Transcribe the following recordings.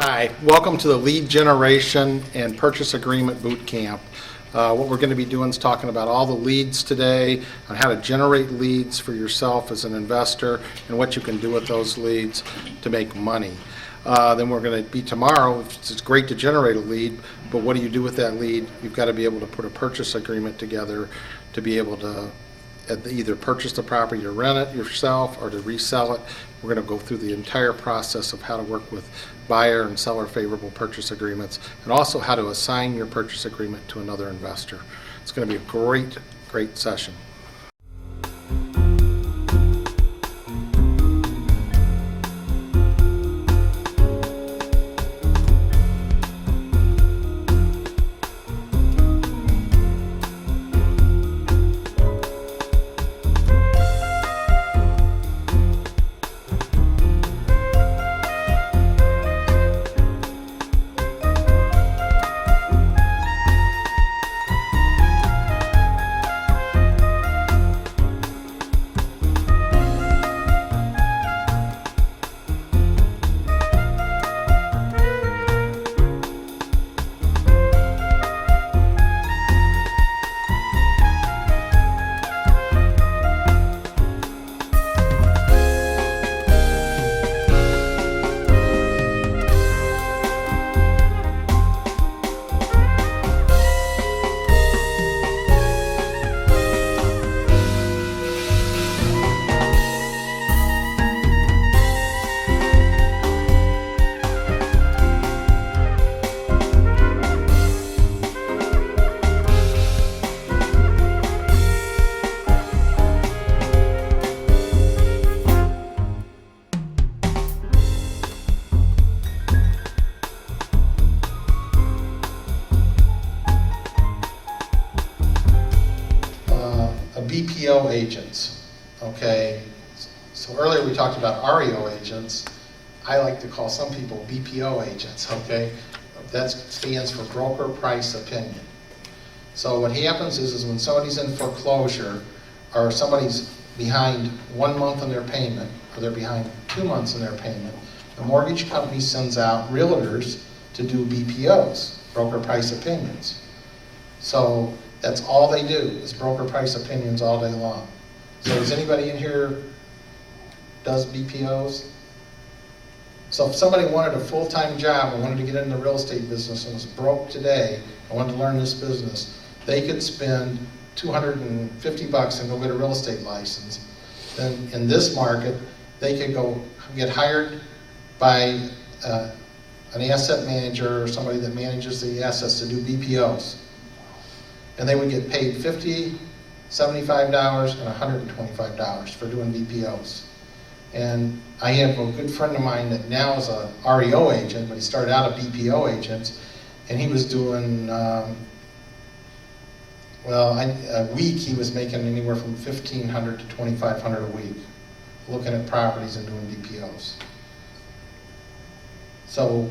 Hi, welcome to the Lead Generation and Purchase Agreement Boot Camp. What we're going to be doing is talking about all the leads today, on how to generate leads for yourself as an investor, and what you can do with those leads to make money. Then we're going to be tomorrow. It's great to generate a lead, but what do you do with that lead? You've got to be able to put a purchase agreement together to be able to either purchase the property to rent it yourself or to resell it. We're going to go through the entire process of how to work with buyer and seller favorable purchase agreements, and also how to assign your purchase agreement to another investor. It's going to be a great session. BPO agents, okay? So earlier we talked about REO agents. I like to call some people BPO agents, okay? That stands for broker price opinion. So what happens is when somebody's in foreclosure, or somebody's behind 1 month in their payment, or they're behind 2 months in their payment, the mortgage company sends out realtors to do BPOs, broker price opinions. So that's all they do, is broker price opinions all day long. So does anybody in here does BPOs? So if somebody wanted a full-time job and wanted to get into the real estate business and was broke today and wanted to learn this business, they could spend $250 and go get a real estate license. Then in this market, they could go get hired by an asset manager or somebody that manages the assets to do BPOs. And they would get paid $50, $75, and $125 for doing BPOs. And I have a good friend of mine that now is a REO agent, but he started out a BPO agent, and he was doing, a week he was making anywhere from $1,500 to $2,500 a week, looking at properties and doing BPOs. So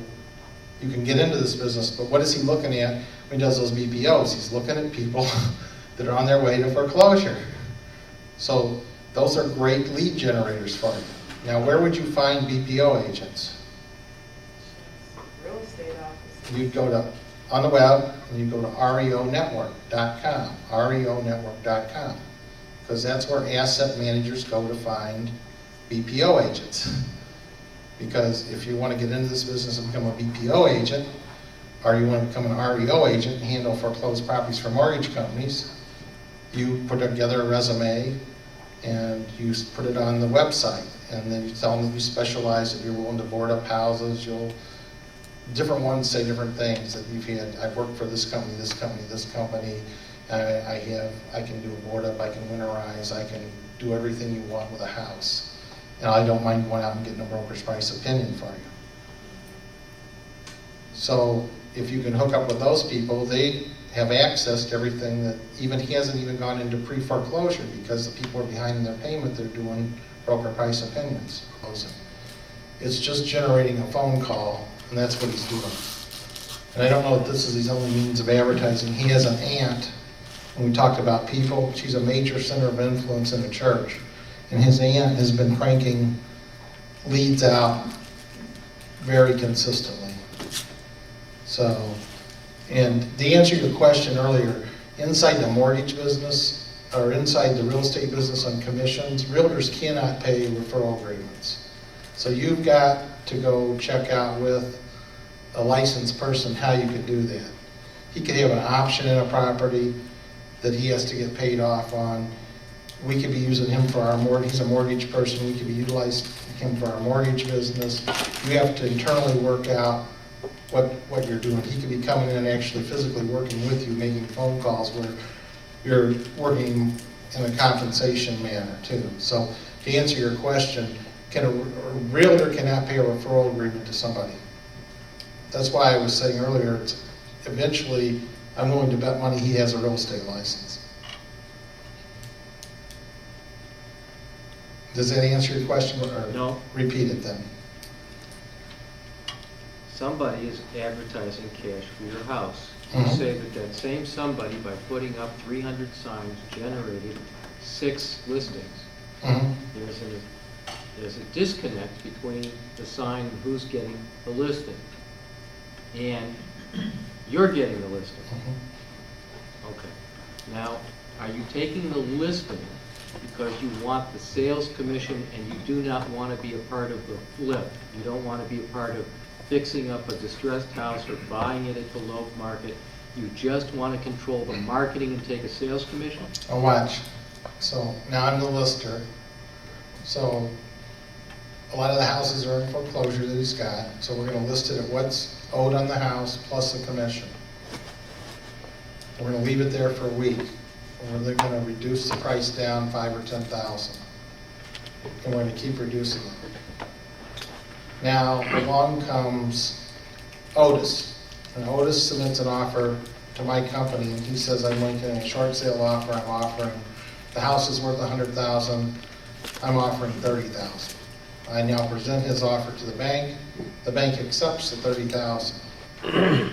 you can get into this business, but what is he looking at when he does those BPOs? He's looking at people that are on their way to foreclosure. So those are great lead generators for you. Now, where would you find BPO agents? Real estate office. You'd go to, on the web, and you go to reonetwork.com, reonetwork.com, because that's where asset managers go to find BPO agents. Because if you want to get into this business and become a BPO agent, or you want to become an REO agent and handle foreclosed properties for mortgage companies, you put together a resume and you put it on the website, and then you tell them that you specialize, that you're willing to board up houses. Different ones say different things, that you've had, I've worked for this company, this company, this company, I can do a board up, I can winterize, I can do everything you want with a house. And I don't mind going out and getting a broker's price opinion for you. So if you can hook up with those people, they have access to everything that even he hasn't even gone into pre-foreclosure, because the people are behind in their payment, they're doing broker price opinions. It's just generating a phone call, and that's what he's doing. And I don't know if this is his only means of advertising. He has an aunt, and we talked about people, she's a major center of influence in the church. And his aunt has been cranking leads out very consistently. So, and to answer your question earlier, inside the mortgage business, or inside the real estate business on commissions, realtors cannot pay referral agreements. So you've got to go check out with a licensed person how you can do that. He could have an option in a property that he has to get paid off on. We could be using him for our mortgage, he's a mortgage person, we could be utilizing him for our mortgage business. You have to internally work out what you're doing. He could be coming in and actually physically working with you, making phone calls where you're working in a compensation manner too. So to answer your question, a realtor cannot pay a referral agreement to somebody. That's why I was saying earlier, eventually I'm willing to bet money he has a real estate license. Does that answer your question, or No. repeat it then? Somebody is advertising cash for your house. You Mhm. say that that same somebody, by putting up 300 signs, generated 6 listings. Mhm. There's a disconnect between the sign and who's getting the listing. And you're getting the listing. Mhm. Okay. Now, are you taking the listing because you want the sales commission and you do not want to be a part of the flip? You don't want to be a part of fixing up a distressed house or buying it at the low market? You just want to control the marketing and take a sales commission? Now watch. So now I'm the lister. So a lot of the houses are in foreclosure that he's got. So we're going to list it at what's owed on the house plus the commission. We're going to leave it there for a week. Or they're going to reduce the price down 5 or 10,000. And we're going to keep reducing it. Now along comes Otis. And Otis submits an offer to my company, and he says, I'm making a short sale offer. I'm offering, the house is worth $100,000. I'm offering $30,000. I now present his offer to the bank. The bank accepts the $30,000.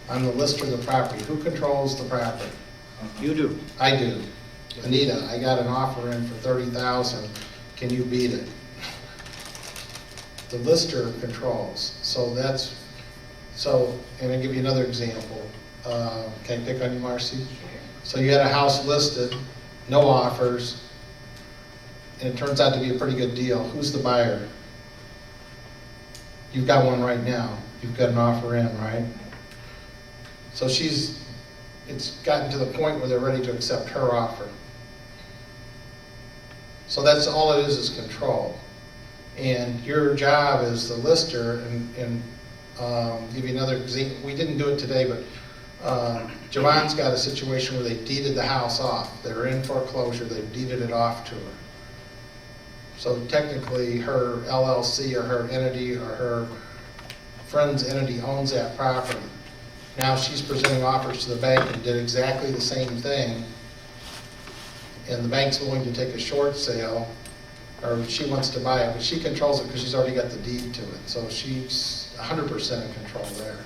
I'm the lister of the property. Who controls the property? You do. I do. Anita, I got an offer in for $30,000. Can you beat it? The lister controls. So, and I'll give you another example. Can I pick on you, Marcy? So you had a house listed, no offers, and it turns out to be a pretty good deal. Who's the buyer? You've got one right now. You've got an offer in, right? So it's gotten to the point where they're ready to accept her offer. So that's all it is control. And your job as the lister, and give you another example. We didn't do it today, but Javon's got a situation where they deeded the house off. They're in foreclosure. They've deeded it off to her. So technically, her LLC or her entity or her friend's entity owns that property. Now she's presenting offers to the bank and did exactly the same thing. And the bank's willing to take a short sale, or she wants to buy it, but she controls it because she's already got the deed to it. So she's 100% in control there.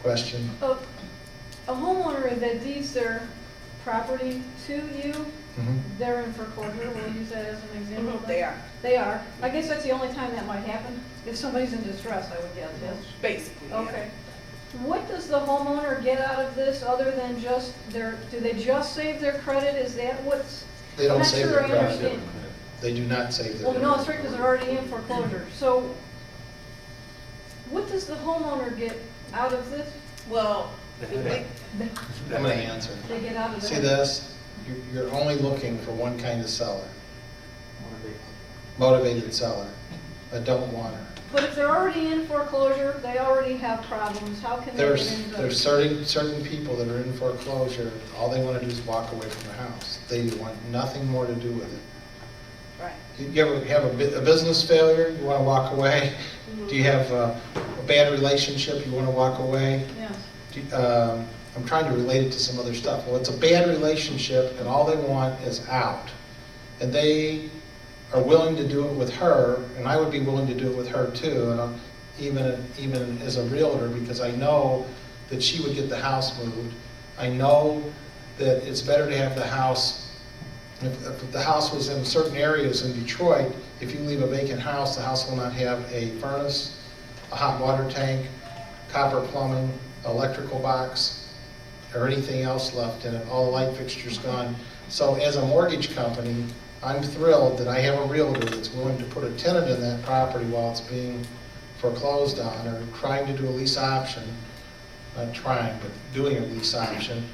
Question? A homeowner that deeds their property to you, Mhm. they're in foreclosure. We'll use that as an example. They are, They are. I guess that's the only time that might happen, if somebody's in distress, I would guess, yes? basically. yeah. Okay. What does the homeowner get out of this other than just do they just save their credit? Is that what's? They don't I'm not save sure their I credit. understand. They do not save their Well, no, it's credit. right, because they're already in foreclosure. So what does the homeowner get out of this? Well, I'm going to answer. They get out of See that? this? You're only looking for one kind of seller. Motivated seller. A don't want her. But if they're already in foreclosure, they already have problems, how can they get into? There's certain people that are in foreclosure, all they want to do is walk away from the house. They want nothing more to do with it. right. You ever have a business failure, you want to walk away? Do you have a bad relationship, you want to walk away? Yes. I'm trying to relate it to some other stuff. Well, it's a bad relationship and all they want is out. And they are willing to do it with her, and I would be willing to do it with her too, and even as a realtor, because I know that she would get the house moved. I know that it's better to have the house, if the house was in certain areas in Detroit, if you leave a vacant house, the house will not have a furnace, a hot water tank, copper plumbing, electrical box, or anything else left in it, all the light fixtures gone. So as a mortgage company, I'm thrilled that I have a realtor that's willing to put a tenant in that property while it's being foreclosed on, or trying to do a lease option, not trying, but doing a lease option.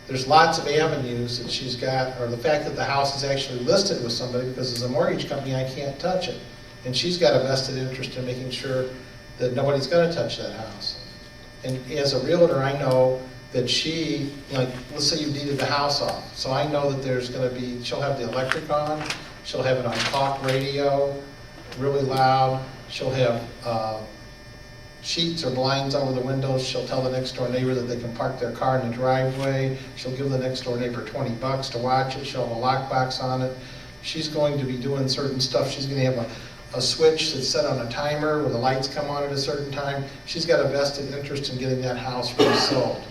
There's lots of avenues that she's got, or the fact that the house is actually listed with somebody, because as a mortgage company, I can't touch it. And she's got a vested interest in making sure that nobody's gonna touch that house. And as a realtor, I know that she, like, let's say you deeded the house off. So I know that there's gonna be, she'll have the electric on, she'll have it on talk radio, really loud. She'll have sheets or blinds over the windows. She'll tell the next door neighbor that they can park their car in the driveway. She'll give the next door neighbor $20 to watch it. She'll have a lockbox on it. She's going to be doing certain stuff. She's gonna have a switch that's set on a timer where the lights come on at a certain time. She's got a vested interest in getting that house resold,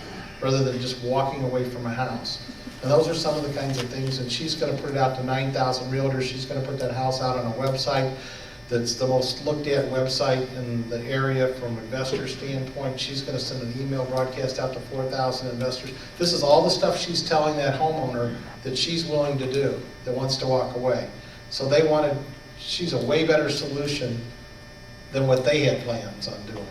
rather than just walking away from a house. And those are some of the kinds of things, and she's gonna put it out to 9,000 realtors. She's gonna put that house out on a website that's the most looked at website in the area from an investor standpoint. She's gonna send an email broadcast out to 4,000 investors. This is all the stuff she's telling that homeowner that she's willing to do, that wants to walk away. So she's a way better solution than what they had plans on doing.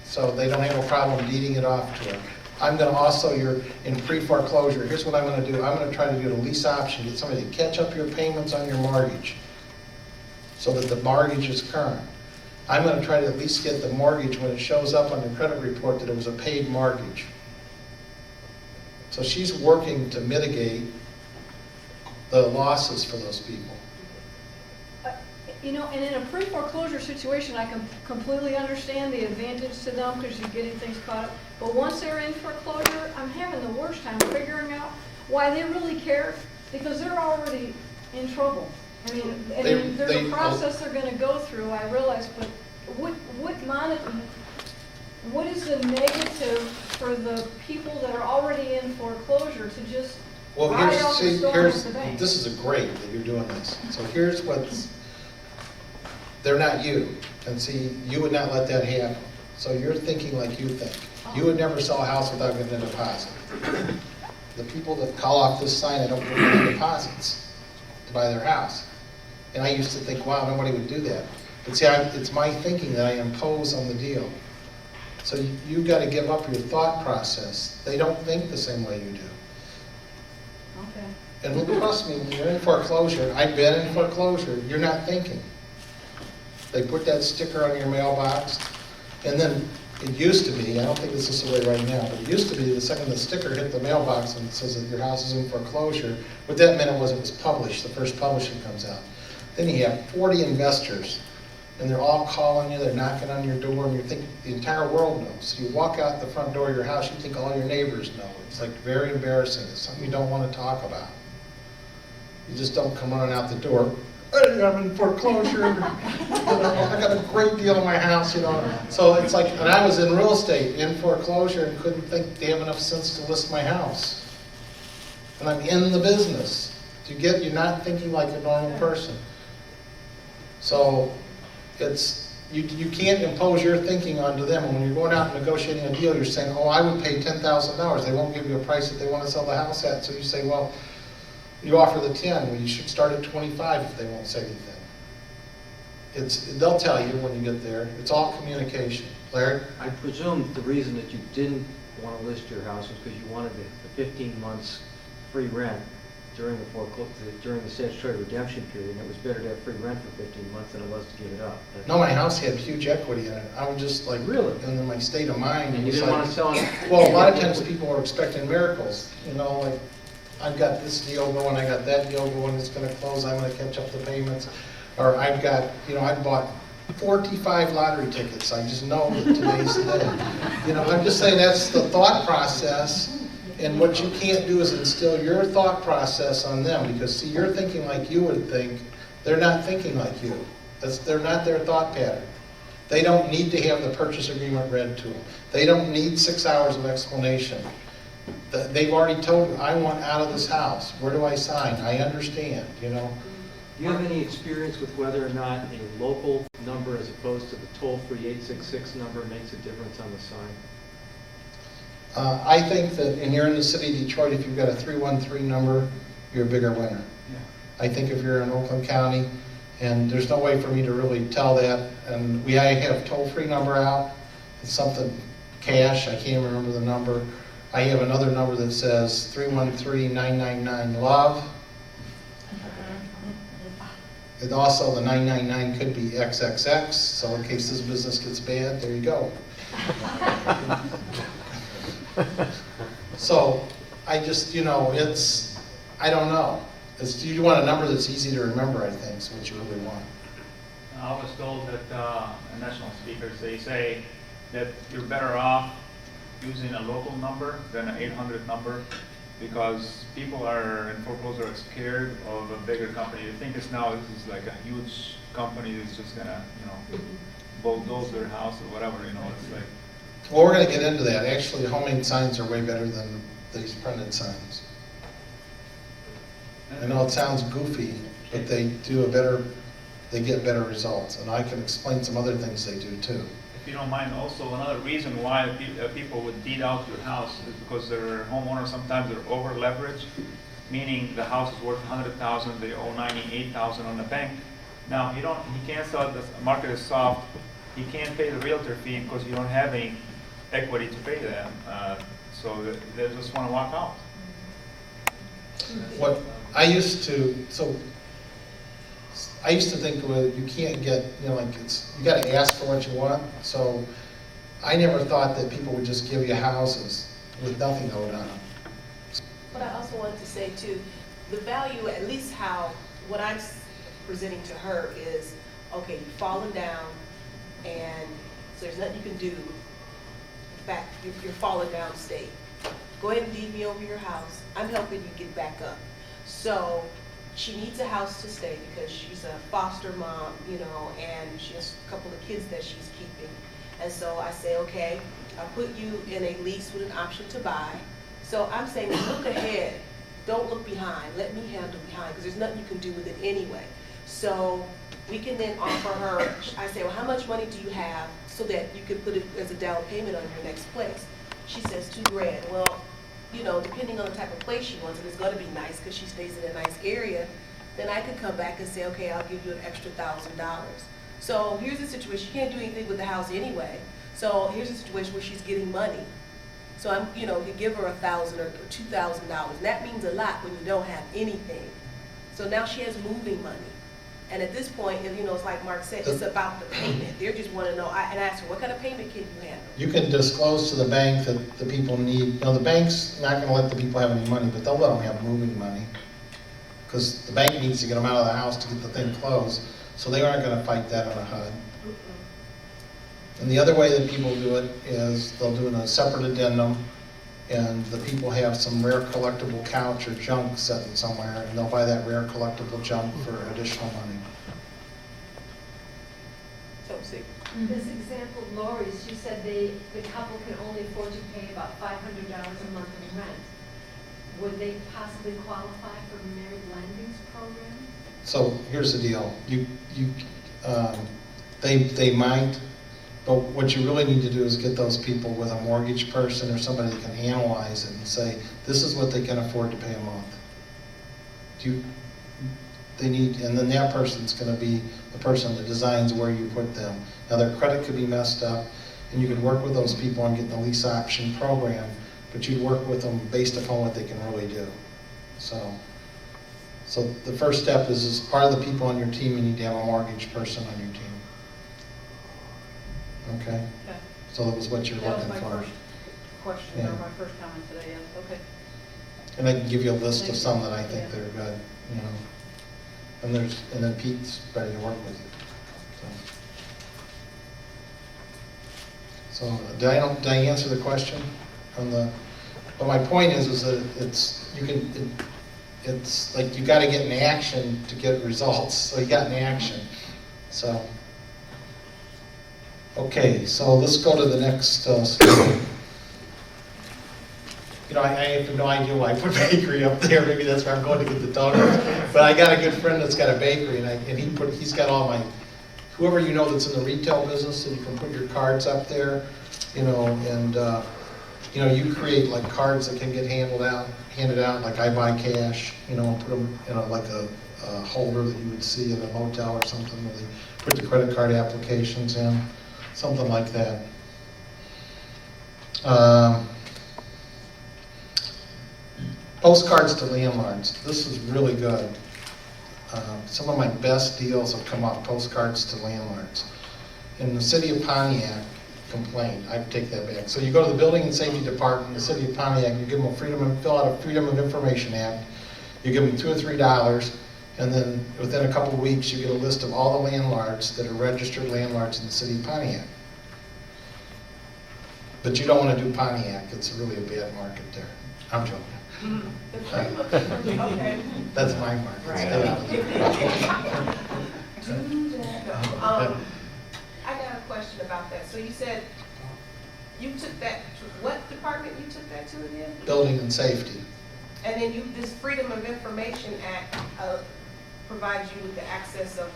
So they don't have a problem deeding it off to her. I'm gonna also, you're in pre-foreclosure, here's what I'm gonna do. I'm gonna try to do a lease option, get somebody to catch up your payments on your mortgage so that the mortgage is current. I'm gonna try to at least get the mortgage when it shows up on the credit report that it was a paid mortgage. So she's working to mitigate the losses for those people. You know, and in a pre-foreclosure situation, I can completely understand the advantage to them because you're getting things caught up. But once they're in foreclosure, I'm having the worst time figuring out why they really care, because they're already in trouble. I mean, there's a process they're going to go through, I realize, but what is the negative for the people that are already in foreclosure to just ride out the storm with the bank? This is great that you're doing this. So here's what's, they're not you. And see, you would not let that happen. So you're thinking like you think. You would never sell a house without getting a deposit. The people that call off this sign, I don't give any deposits to buy their house. And I used to think, wow, nobody would do that. But see, it's my thinking that I impose on the deal. So you've got to give up your thought process. They don't think the same way you do. Okay. And trust me, when you're in foreclosure, I've been in foreclosure, you're not thinking. They put that sticker on your mailbox, and then it used to be, I don't think this is the way right now, but it used to be the second the sticker hit the mailbox and it says that your house is in foreclosure, what that meant was it was published, the first publishing comes out. Then you have 40 investors, and they're all calling you, they're knocking on your door, and you think the entire world knows. So you walk out the front door of your house, you think all your neighbors know. It's like very embarrassing. It's something you don't want to talk about. You just don't come running out the door, hey, I'm in foreclosure. I got a great deal in my house, So it's like, and I was in real estate, in foreclosure, and couldn't think they have enough sense to list my house. And I'm in the business. You're not thinking like a normal person. So you can't impose your thinking onto them. And when you're going out and negotiating a deal, you're saying, oh, I would pay $10,000. They won't give you a price that they want to sell the house at. So you say, well, you offer the 10. Well, you should start at 25 if they won't say anything. They'll tell you when you get there. It's all communication. Larry? I presume the reason that you didn't want to list your house was because you wanted the 15 months free rent during the statutory redemption period, and it was better to have free rent for 15 months than it was to give it up. No, my house had huge equity in it. I was just like, really? And then my state of mind. And you didn't want to sell it? Well, a lot of times people are expecting miracles. Like, I've got this deal going, I got that deal going, it's going to close, I'm going to catch up the payments. Or I've got, I bought 45 lottery tickets. I just know that today's the day. I'm just saying that's the thought process. And what you can't do is instill your thought process on them, because see, you're thinking like you would think. They're not thinking like you. They're not their thought pattern. They don't need to have the purchase agreement read to them. They don't need 6 hours of explanation. They've already told you, I want out of this house. Where do I sign? I understand, Do you have any experience with whether or not a local number as opposed to the toll-free 866 number makes a difference on the sign? I think that, and you're in the city of Detroit, if you've got a 313 number, you're a bigger winner. Yeah. I think if you're in Oakland County, and there's no way for me to really tell that, and I have toll-free number out, it's something cash, I can't even remember the number. I have another number that says 313-999-LOVE. And also the 999 could be XXX, so in case this business gets bad, there you go. So I just, I don't know. You want a number that's easy to remember, I think, is what you really want. I was told that national speakers, they say that you're better off using a local number than an 800 number because people are in foreclosure are scared of a bigger company. They think this is like a huge company that's just gonna, bulldoze their house or whatever, it's like. Well, we're going to get into that. Actually, homemade signs are way better than these printed signs. I know it sounds goofy, but they get better results. And I can explain some other things they do too. If you don't mind, also another reason why people would deed out your house is because their homeowners sometimes are over leveraged, meaning the house is worth $100,000, they owe $98,000 on the bank. Now he can't sell it. The market is soft. He can't pay the realtor fee because you don't have any equity to pay them. So they just want to walk out. What I used to think, well, you can't get, you got to ask for what you want. So I never thought that people would just give you houses with nothing owed on them. But I also wanted to say too, the value, at least what I'm presenting to her is, okay, you've fallen down, and so there's nothing you can do. In fact, you're falling down state. Go ahead and deed me over your house. I'm helping you get back up. So she needs a house to stay because she's a foster mom, and she has a couple of kids that she's keeping. And so I say, okay, I'll put you in a lease with an option to buy. So I'm saying, look ahead. Don't look behind. Let me handle behind because there's nothing you can do with it anyway. So we can then offer her, I say, well, how much money do you have so that you could put it as a down payment on your next place? She says $2,000. Well, depending on the type of place she wants, and it's going to be nice because she stays in a nice area, then I could come back and say, okay, I'll give you an extra $1,000. So here's the situation. She can't do anything with the house anyway. So here's a situation where she's getting money. So I'm, could give her $1,000 or $2,000. That means a lot when you don't have anything. So now she has moving money. And at this point, it's like Mark said, it's about the payment. They just want to know, and ask her, what kind of payment can you handle? You can disclose to the bank that the people need, the bank's not going to let the people have any money, but they'll let them have moving money. Because the bank needs to get them out of the house to get the thing closed. So they aren't going to fight that on a HUD. And the other way that people do it is they'll do a separate addendum, and the people have some rare collectible couch or junk sitting somewhere, and they'll buy that rare collectible junk for additional money. So see. This example, Lori's, she said the couple can only afford to pay about $500 a month in rent. Would they possibly qualify for Married Lending's program? So here's the deal. They might, but what you really need to do is get those people with a mortgage person or somebody that can analyze it and say, this is what they can afford to pay a month. And then that person's going to be the person that designs where you put them. Now their credit could be messed up, and you could work with those people on getting the lease option program, but you'd work with them based upon what they can really do. So the first step is, as part of the people on your team, you need to have a mortgage person on your team. Okay? Okay. So that was what you're looking That was my for. first question, Yeah. or my first comment today, yes, okay. And I can give you a list of Thank some you. that I think Yeah. that are good, And then Pete's ready to work with you. So did I answer the question on the? But my point is that it's like you got to get in action to get results. So you got in action. So okay, so let's go to the next slide. I have no idea why I put bakery up there, maybe that's where I'm going to get the donuts. But I got a good friend that's got a bakery, and he's got all my, whoever you know that's in the retail business, and you can put your cards up there, and, you create like cards that can get handed out, like I buy cash, put them in like a holder that you would see in a hotel or something, where they put the credit card applications in, something like that. Postcards to landlords. This is really good. Some of my best deals have come off postcards to landlords. In the city of Pontiac, complaint, I take that back. So you go to the Building and Safety Department in the city of Pontiac, you give them fill out a Freedom of Information Act, you give them $2 or $3, and then within a couple of weeks you get a list of all the landlords that are registered landlords in the city of Pontiac. But you don't want to do Pontiac, it's really a bad market there. I'm joking. Okay. That's my market. Right. I got a question about that. So you said you took that, what department you took that to again? Building and Safety. And then this Freedom of Information Act provides you with the access of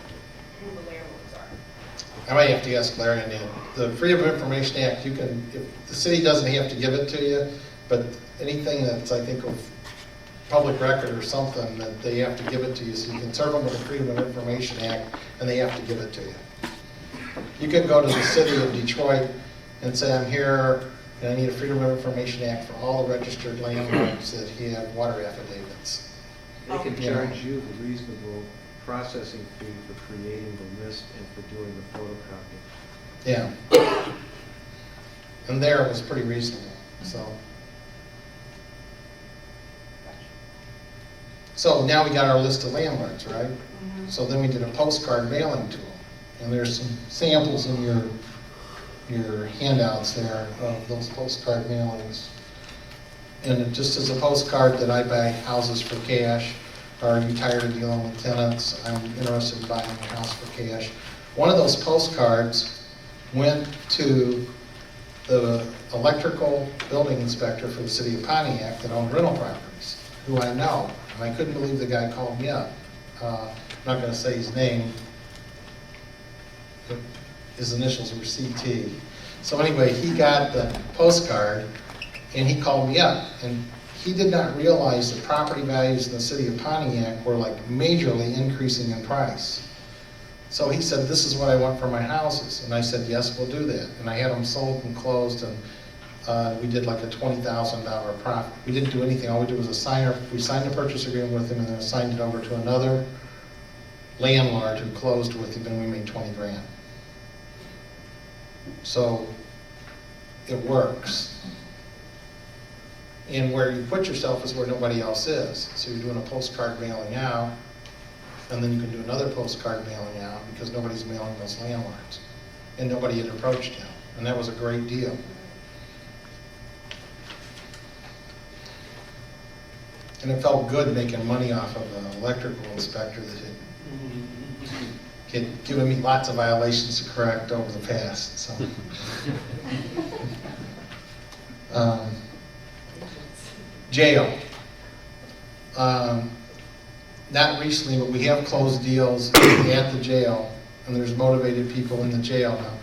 who the landlords are. I might have to ask Larry on that. The Freedom of Information Act, you can, if the city doesn't have to give it to you, but anything that's, I think, of public record or something, that they have to give it to you, so you can serve them with the Freedom of Information Act, and they have to give it to you. You can go to the city of Detroit and say, I'm here, and I need a Freedom of Information Act for all the registered landlords that have water affidavits. They can Yeah. charge you the reasonable processing fee for creating the list and for doing the photocopy. Yeah. And there it was pretty reasonable, so. So now we got our list of landlords, right? So then we did a postcard mailing to them. And there's some samples in your handouts there of those postcard mailings. And it just as a postcard that I buy houses for cash. Are you tired of dealing with tenants? I'm interested in buying a house for cash. One of those postcards went to the electrical building inspector for the city of Pontiac that owned rental properties, who I know. And I couldn't believe the guy called me up. I'm not going to say his name. His initials were CT. So anyway, he got the postcard and he called me up. And he did not realize that property values in the city of Pontiac were like majorly increasing in price. So he said, this is what I want for my houses. And I said, yes, we'll do that. And I had them sold and closed, and we did like a $20,000 profit. We didn't do anything. All we did was we signed a purchase agreement with him and then assigned it over to another landlord who closed with him, and we made 20 grand. So it works. And where you put yourself is where nobody else is. So you're doing a postcard mailing out, and then you can do another postcard mailing out because nobody's mailing those landlords. And nobody had approached him. And that was a great deal. And it felt good making money off of an electrical inspector that had given me lots of violations to correct over the past. So. Jail. Not recently, but we have closed deals at the jail, and there's motivated people in the jail now.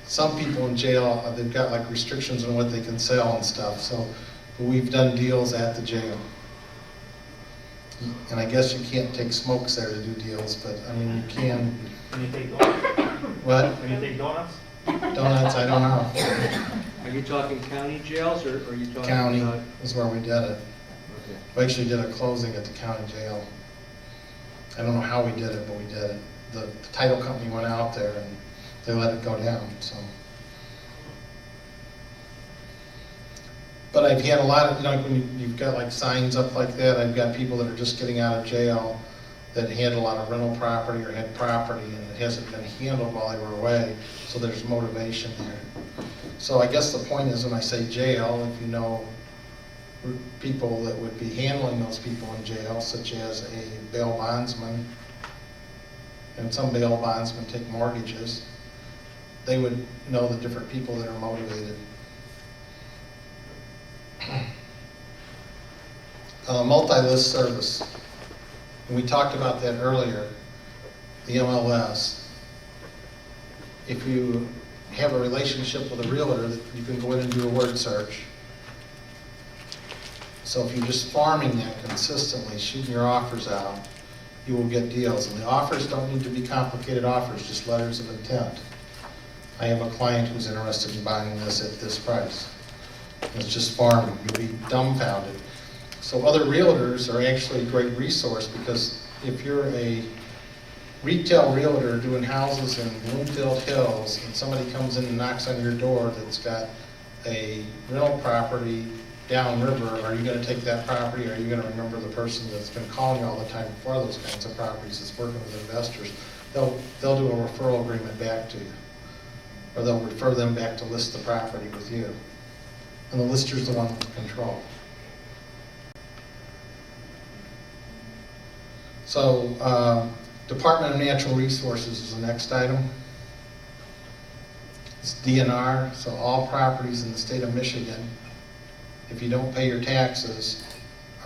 Some people in jail, they've got like restrictions on what they can sell and stuff, so but we've done deals at the jail. And I guess you can't take smokes there to do deals, but I mean, you can. Can you take donuts? What? Can you take donuts? Donuts, I don't know. Are you talking county jails, or are you talking? County about- is where we did it. Okay. We actually did a closing at the county jail. I don't know how we did it, but we did it. The title company went out there and they let it go down, so. But I've had a lot of, when you've got like signs up like that, I've got people that are just getting out of jail that had a lot of rental property or had property and it hasn't been handled while they were away, so there's motivation there. So I guess the point is when I say jail, if you know people that would be handling those people in jail, such as a bail bondsman, and some bail bondsmen take mortgages, they would know the different people that are motivated. Multi-list service. And we talked about that earlier, the MLS. If you have a relationship with a realtor, you can go in and do a word search. So if you're just farming that consistently, shooting your offers out, you will get deals. And the offers don't need to be complicated offers, just letters of intent. I have a client who's interested in buying this at this price. It's just farming. You'll be dumbfounded. So other realtors are actually a great resource, because if you're a retail realtor doing houses in Bloomfield Hills and somebody comes in and knocks on your door that's got a rental property downriver, are you going to take that property? Are you going to remember the person that's been calling you all the time for those kinds of properties, that's working with investors? They'll do a referral agreement back to you, or they'll refer them back to list the property with you. And the lister's the one with control. So, Department of Natural Resources is the next item. It's DNR, so all properties in the state of Michigan, if you don't pay your taxes,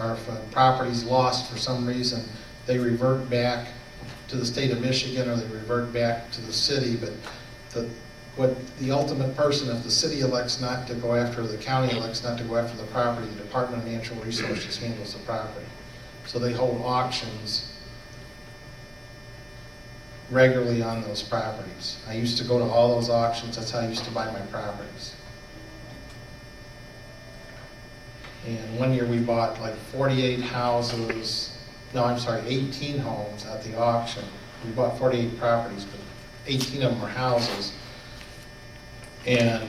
or if a property's lost for some reason, they revert back to the state of Michigan, or they revert back to the city. But the ultimate person, if the city elects not to go after, or the county elects not to go after the property, the Department of Natural Resources handles the property. So they hold auctions regularly on those properties. I used to go to all those auctions. That's how I used to buy my properties. And one year we bought like 48 houses, no, I'm sorry, 18 homes at the auction. We bought 48 properties, but 18 of them are houses. And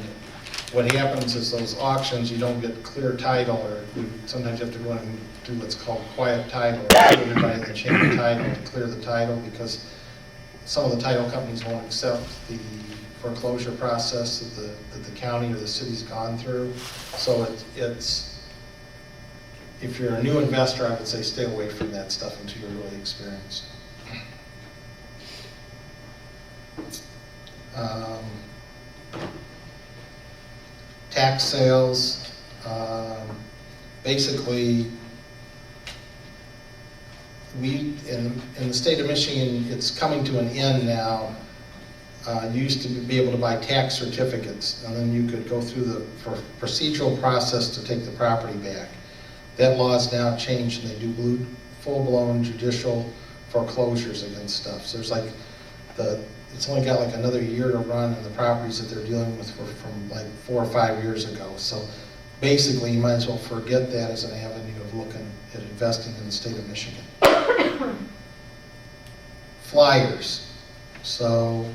what happens is those auctions, you don't get clear title, or sometimes you have to go in and do what's called quiet title, or everybody in the chain of title to clear the title, because some of the title companies won't accept the foreclosure process that the county or the city's gone through. So it's if you're a new investor, I would say stay away from that stuff until you're really experienced. Tax sales, basically, in the state of Michigan, it's coming to an end now. You used to be able to buy tax certificates, and then you could go through the procedural process to take the property back. That law is now changed, and they do full-blown judicial foreclosures against stuff. So there's like it's only got like another year to run in the properties that they're dealing with from like 4 or 5 years ago. So basically, you might as well forget that as an avenue of looking at investing in the state of Michigan. Flyers. So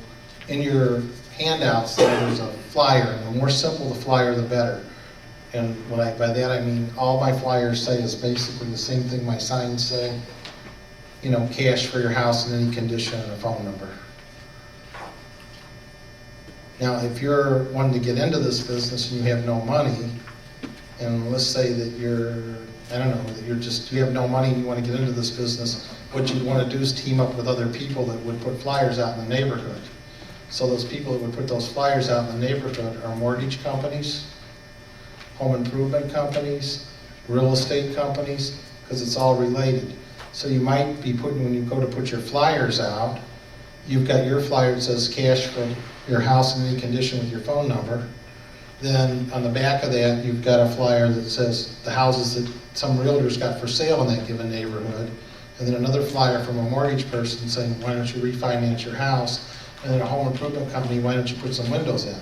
in your handouts there's a flyer, and the more simple the flyer, the better. And by that I mean all my flyers say is basically the same thing my signs say. You know, cash for your house in any condition, and a phone number. Now, if you're wanting to get into this business and you have no money, and let's say that you have no money and you want to get into this business, what you'd want to do is team up with other people that would put flyers out in the neighborhood. So those people that would put those flyers out in the neighborhood are mortgage companies, home improvement companies, real estate companies, because it's all related. So you might be when you go to put your flyers out, you've got your flyer that says cash for your house in any condition with your phone number. Then on the back of that, you've got a flyer that says the houses that some realtors got for sale in that given neighborhood. And then another flyer from a mortgage person saying, why don't you refinance your house? And then a home improvement company, why don't you put some windows in?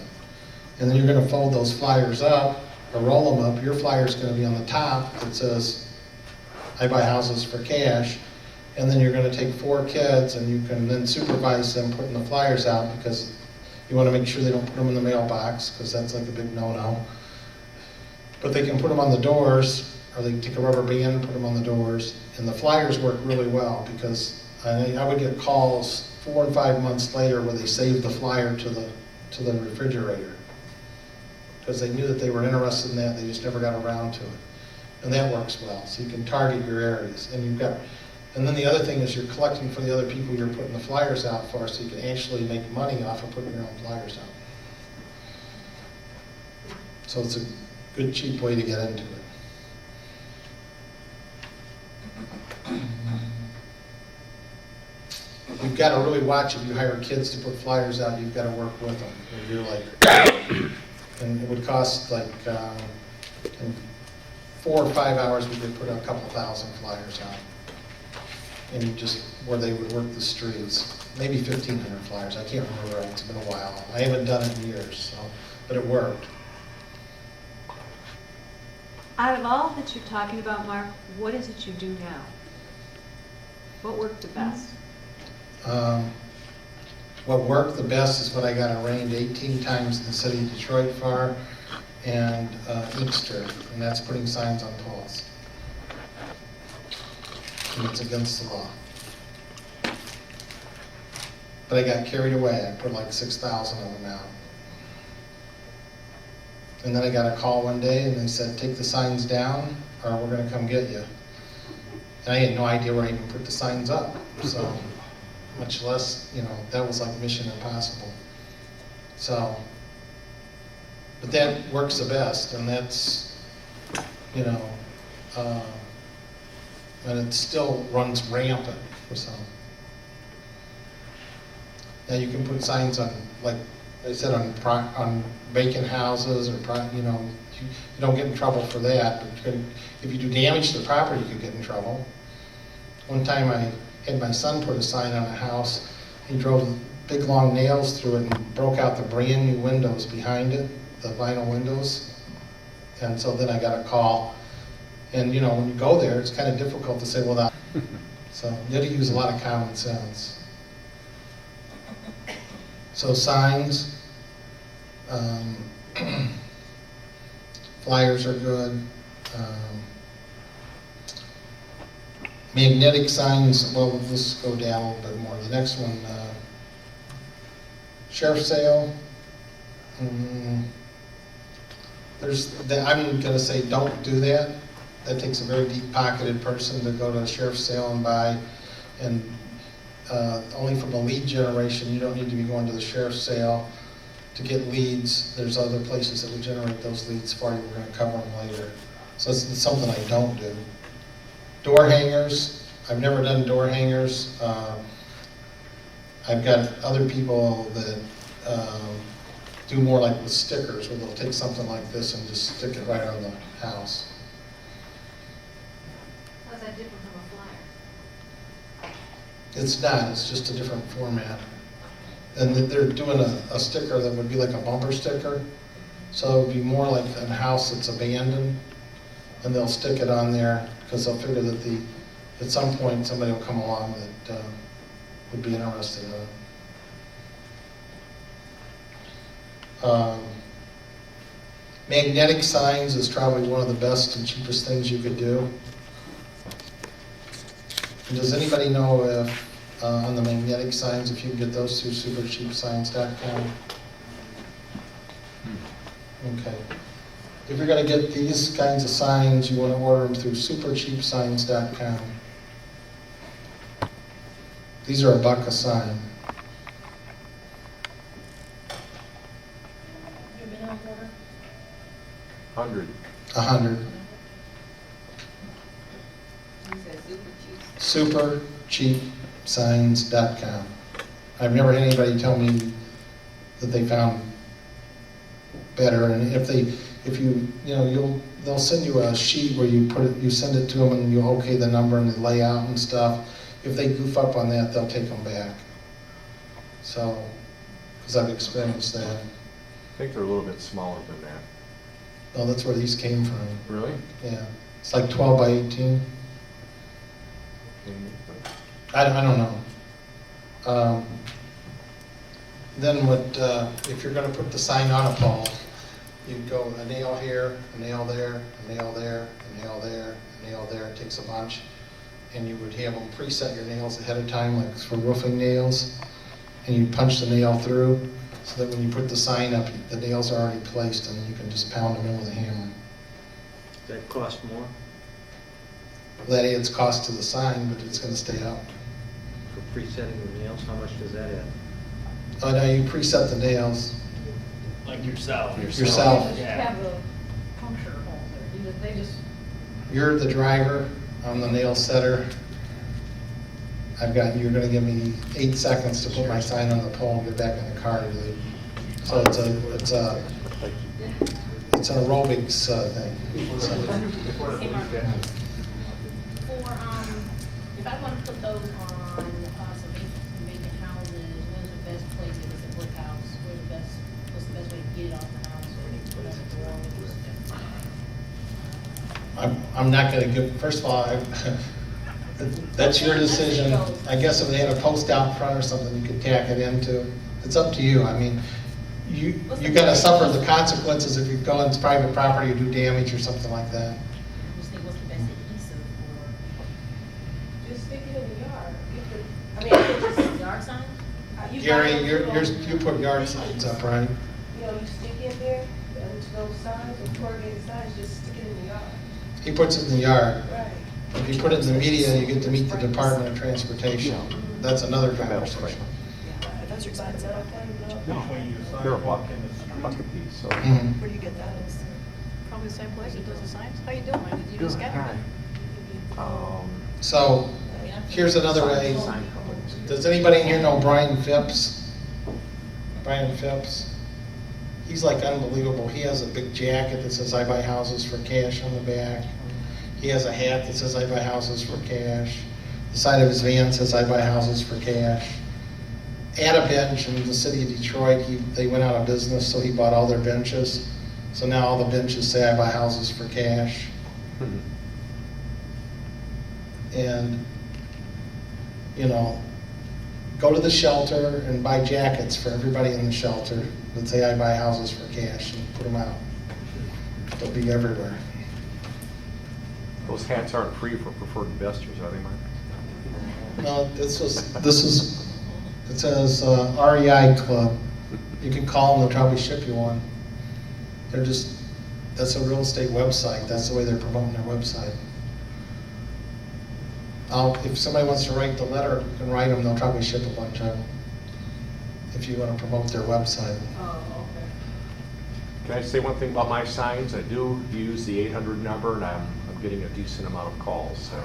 And then you're going to fold those flyers up or roll them up. Your flyer's going to be on the top that says, I buy houses for cash. And then you're going to take 4 kids and you can then supervise them putting the flyers out, because you want to make sure they don't put them in the mailbox, because that's like a big no-no. But they can put them on the doors, or they can take a rubber band and put them on the doors. And the flyers work really well, because I would get calls 4 and 5 months later where they saved the flyer to the refrigerator, because they knew that they were interested in that, they just never got around to it. And that works well, so you can target your areas. And then the other thing is you're collecting for the other people you're putting the flyers out for, so you can actually make money off of putting your own flyers out. So it's a good, cheap way to get into it. got to really watch if you hire kids to put flyers out, you've got to work with them. And you're like, and it would cost like, in 4 or 5 hours, we could put a couple thousand flyers out. And you just, where they would work the streets, maybe 1,500 flyers, I can't remember, it's been a while. I haven't done it in years, so, but it worked. Out of all that you're talking about, Mark, what is it you do now? What worked the best? What worked the best is what I got arraigned 18 times in the city of Detroit for, and Inkster, and that's putting signs on poles. And it's against the law. But I got carried away. I put like 6,000 of them out. And then I got a call one day and they said, take the signs down or we're gonna come get you. And I had no idea where I even put the signs up. So, much less, you know, that was like mission impossible. So, but that works the best, and that's, you know, and it still runs rampant for some. Now you can put signs on, like I said, on vacant houses or, you know, you don't get in trouble for that. But if you do damage to the property, you could get in trouble. One time I had my son put a sign on a house. He drove big long nails through it and broke out the brand new windows behind it, the vinyl windows. And so then I got a call. And you know, when you go there, it's kind of difficult to say, well, that. So you have to use a lot of common sense. So signs, flyers are good. Magnetic signs, well, let's go down a little bit more. The next one, sheriff's sale. I'm going to say don't do that. That takes a very deep-pocketed person to go to a sheriff's sale and buy. And only from a lead generation, you don't need to be going to the sheriff's sale to get leads. There's other places that would generate those leads for you. We're going to cover them later. So it's something I don't do. Door hangers, I've never done door hangers. I've got other people that do more like with stickers, where they'll take something like this and just stick it right on the house. How's that different from a flyer? It's not, it's just a different format. And they're doing a sticker that would be like a bumper sticker. So it would be more like a house that's abandoned, and they'll stick it on there because they'll figure that at some point somebody will come along that would be interested in it. Magnetic signs is probably one of the best and cheapest things you could do. And does anybody know if on the magnetic signs, if you can get those through supercheapsigns.com? Okay. If you're going to get these kinds of signs, you want to order them through supercheapsigns.com. These are $1 a sign. Your minimum order? 100. 100. You said super cheap. Supercheapsigns.com. I've never had anybody tell me that they found better, and they'll send you a sheet where you send it to them and you okay the number and the layout and stuff. If they goof up on that, they'll take them back. So, because I've experienced that. I think they're a little bit smaller than that. No, that's where these came from. Really? Yeah, it's like 12 by 18. I don't know. Then if you're going to put the sign on a pole, you'd go a nail here, a nail there, a nail there, a nail there, a nail there. It takes a bunch. And you would have them preset your nails ahead of time, like for roofing nails. And you'd punch the nail through so that when you put the sign up, the nails are already placed and you can just pound them in with a hammer. Does that cost more That adds cost to the sign, but it's going to stay up. for presetting the nails? How much does that add? Oh, no, you preset the nails Like yourself. yourself. Just Yeah. have the puncture hole there. They just, You're the driver, I'm the nail setter. you're gonna give me 8 seconds to put my sign on the pole and get back in the car. So it's an aerobics thing. So, Hey, Mark. If I want to put those on some vacant houses, where's the best place? If it's a brick house, what's the best way to get it off the house or put it on the wall? I'm not gonna give, first of all, that's your decision. I guess if they had a post out front or something, you could tack it into. It's up to you. I mean, you gotta suffer the consequences if you go into private property or do damage or something like that. What's the best adhesive for? Just stick it in the yard. I mean, it's just yard sign? Gary, you put yard signs up, right? You know, you stick in there, into those signs, or corrugated signs, just stick it in the yard. He puts it in the yard. Right. If you put it in the media, you get to meet the Department of Transportation. That's another conversation. That's your sign set up, No, they're a bucket piece, so. Mhm. Where do you get that? It's probably the same place that does the signs. How you doing? You just got here. So, here's another way. Sign companies. Does anybody in here know Brian Phipps? Brian Phipps? He's like unbelievable. He has a big jacket that says I buy houses for cash on the back. He has a hat that says I buy houses for cash. The side of his van says I buy houses for cash. At a bench in the city of Detroit, they went out of business, so he bought all their benches. So now all the benches say I buy houses for cash. And, you know, go to the shelter and buy jackets for everybody in the shelter that say I buy houses for cash and put them out. They'll be everywhere. Those hats aren't free for preferred investors, are they, Mike? No, it says REI Club. You can call them, they'll probably ship you one. That's a real estate website. That's the way they're promoting their website. If somebody wants to write the letter, you can write them, they'll probably ship a bunch of them. If you want to promote their website. Oh, okay. Can I say one thing about my signs? I do use the 800 number, and I'm getting a decent amount of calls, so.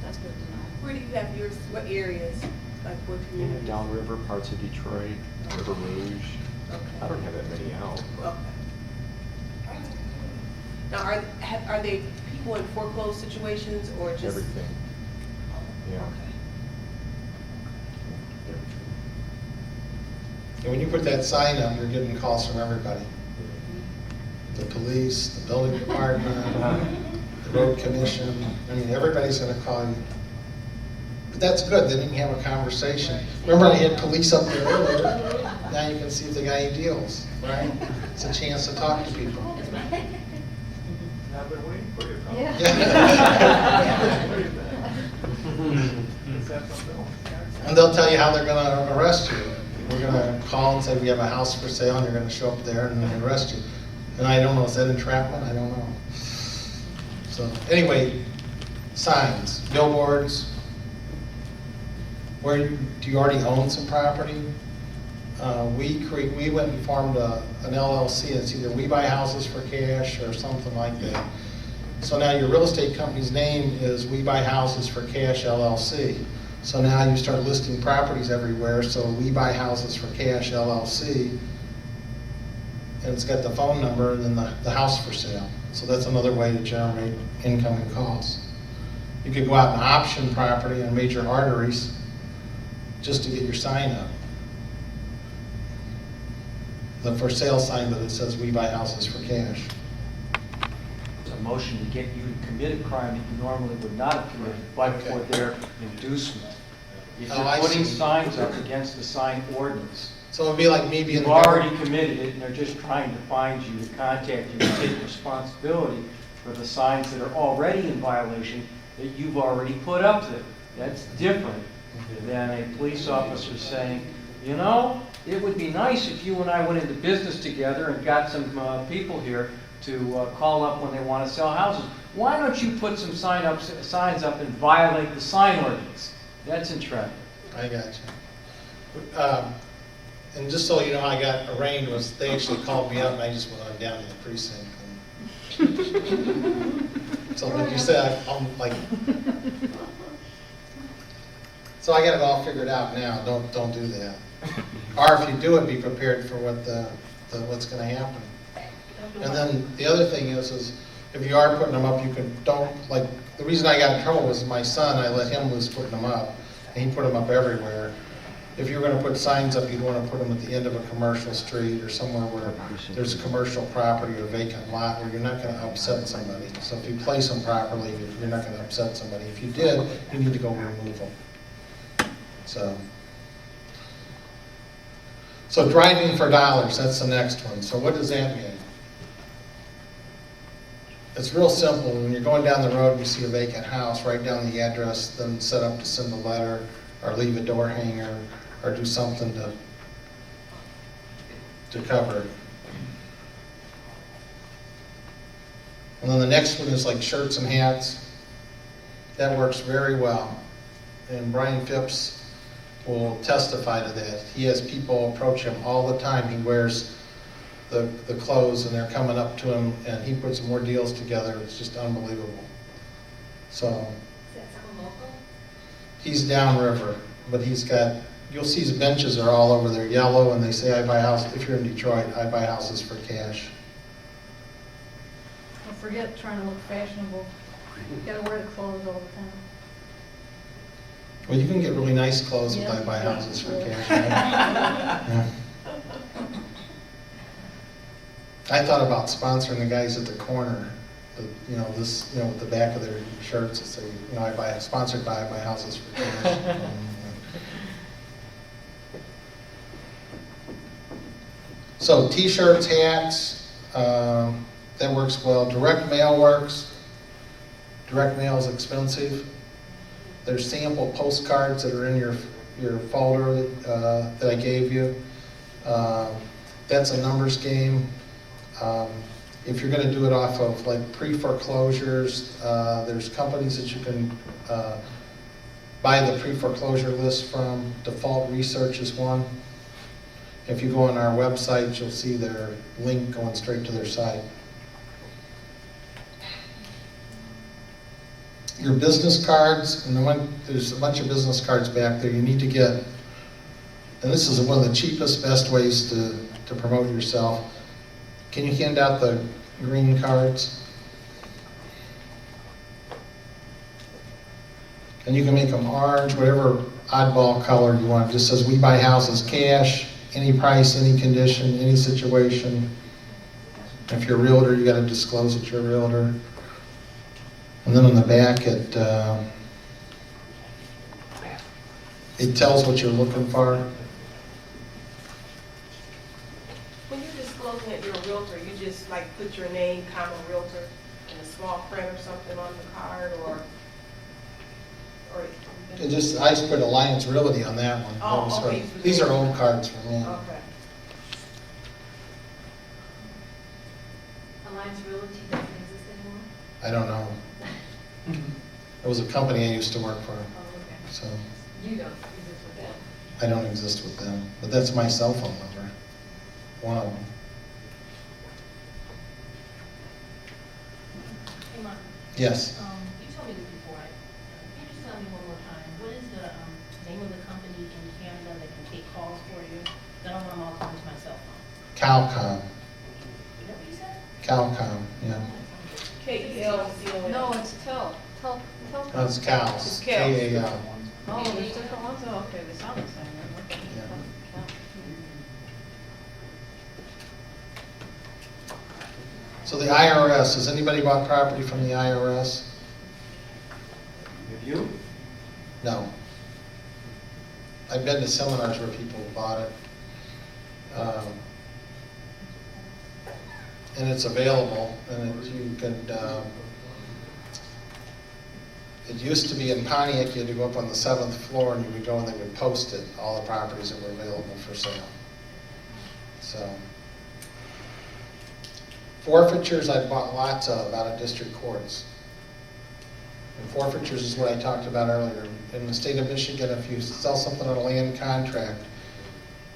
That's good to know. Where do you have yours, what areas, like what communities? Downriver, parts of Detroit, River Rouge. Okay. I don't have that many out. but- Okay. Now, are they people in foreclosed situations or just? Everything. Yeah. Okay. And when you put that sign up, you're getting calls from everybody. The police, the building department, the road commission. I mean, everybody's gonna call you. But that's good, then you can have a conversation. Remember I had police up there earlier? Now you can see if they got any deals, right? It's a chance to talk to people. I've been waiting for you. Yeah. Let's have some bill. And they'll tell you how they're gonna arrest you. We're gonna call and say, we have a house for sale, and you're gonna show up there and they arrest you. And I don't know, is that entrapment? I don't know. So, anyway, signs, billboards. Do you already own some property? We went and formed an LLC. It's either We Buy Houses for Cash or something like that. So now your real estate company's name is We Buy Houses for Cash LLC. So now you start listing properties everywhere. So We Buy Houses for Cash LLC, and it's got the phone number and then the house for sale. So that's another way to generate incoming calls. You could go out and option property on major arteries just to get your sign up. The for sale sign, but it says We Buy Houses for Cash. It's a motion to get you to commit a crime that you normally would not have committed, but for their inducement. If Oh, I you're putting see. signs up against the sign ordinance, So it'd be like me being. you've already committed it, and they're just trying to find you, to contact you, and take responsibility for the signs that are already in violation that you've already put up there. That's different than a police officer saying, you know, it would be nice if you and I went into business together and got some people here to call up when they want to sell houses. Why don't you put some signs up and violate the sign ordinance? That's entrapment. I got you. And just so you know how I got arraigned was they actually called me up and I just went on down to the precinct. So like you said, I'm like, So I got it all figured out now, don't do that. Or if you do it, be prepared for what's gonna happen. And then the other thing is if you are putting them up, the reason I got in trouble was my son, I let him loose putting them up, and he put them up everywhere. If you're gonna put signs up, you'd wanna put them at the end of a commercial street or somewhere where there's a commercial property or vacant lot where you're not gonna upset somebody. So if you place them properly, you're not gonna upset somebody. If you did, you need to go remove them. So driving for dollars, that's the next one. So what does that mean? It's real simple. When you're going down the road and you see a vacant house, write down the address, then set up to send a letter or leave a door hanger or do something to cover it. And then the next one is like shirts and hats. That works very well. And Brian Phipps will testify to that. He has people approach him all the time. He wears the clothes and they're coming up to him and he puts more deals together. It's just unbelievable. So Is that someone local? he's downriver, but you'll see his benches are all over. They're yellow and they say, I buy houses, if you're in Detroit, I buy houses for cash. Don't forget trying to look fashionable. You gotta wear the clothes all the time. Well, you can get really nice clothes if Yeah. I buy houses for cash. Right? Yeah. I thought about sponsoring the guys at the corner, with the back of their shirts that say, sponsored by I buy houses for cash. So t-shirts, hats, that works well. Direct mail works. Direct mail is expensive. There's sample postcards that are in your folder that I gave you. That's a numbers game. If you're going to do it off of like pre-foreclosures, there's companies that you can buy the pre-foreclosure list from. Default Research is one. If you go on our website, you'll see their link going straight to their site. Your business cards, and there's a bunch of business cards back there you need to get, and this is one of the cheapest, best ways to promote yourself. Can you hand out the green cards? And you can make them orange, whatever oddball color you want. It just says, we buy houses cash, any price, any condition, any situation. If you're a realtor, you got to disclose that you're a realtor. And then on the back, it tells what you're looking for. When you're disclosing that you're a realtor, you just like put your name, comma, realtor, in a small print or something on the card, or I just put Alliance Realty on that one. Oh, okay. These are old cards for me. Okay. Alliance Realty doesn't exist anymore? I don't know. It was a company I used to work for, Oh, okay. so You don't exist with them? I don't exist with them. But that's my cell phone number, one of them. Hey, Mark, Yes. you told me this before. Can you just tell me one more time, what is the name of the company in Canada that can take calls for you? I don't want them all coming to my cell phone. Calcom. Is that what you said? Calcom, yeah. K-E-L-C-O-M. No, it's Tel. That's Cal. It's Cal. K-A-L. Oh, there's different ones? Oh, okay, they sound the same. Okay. Yeah. So the IRS, has anybody bought property from the IRS? Have you? No. I've been to seminars where people bought it. And it's available, and you could, it used to be in Pontiac, you had to go up on the 7th floor and you would go and they would post it, all the properties that were available for sale. So, forfeitures I've bought lots of out of district courts. And forfeitures is what I talked about earlier. In the state of Michigan, if you sell something on a land contract,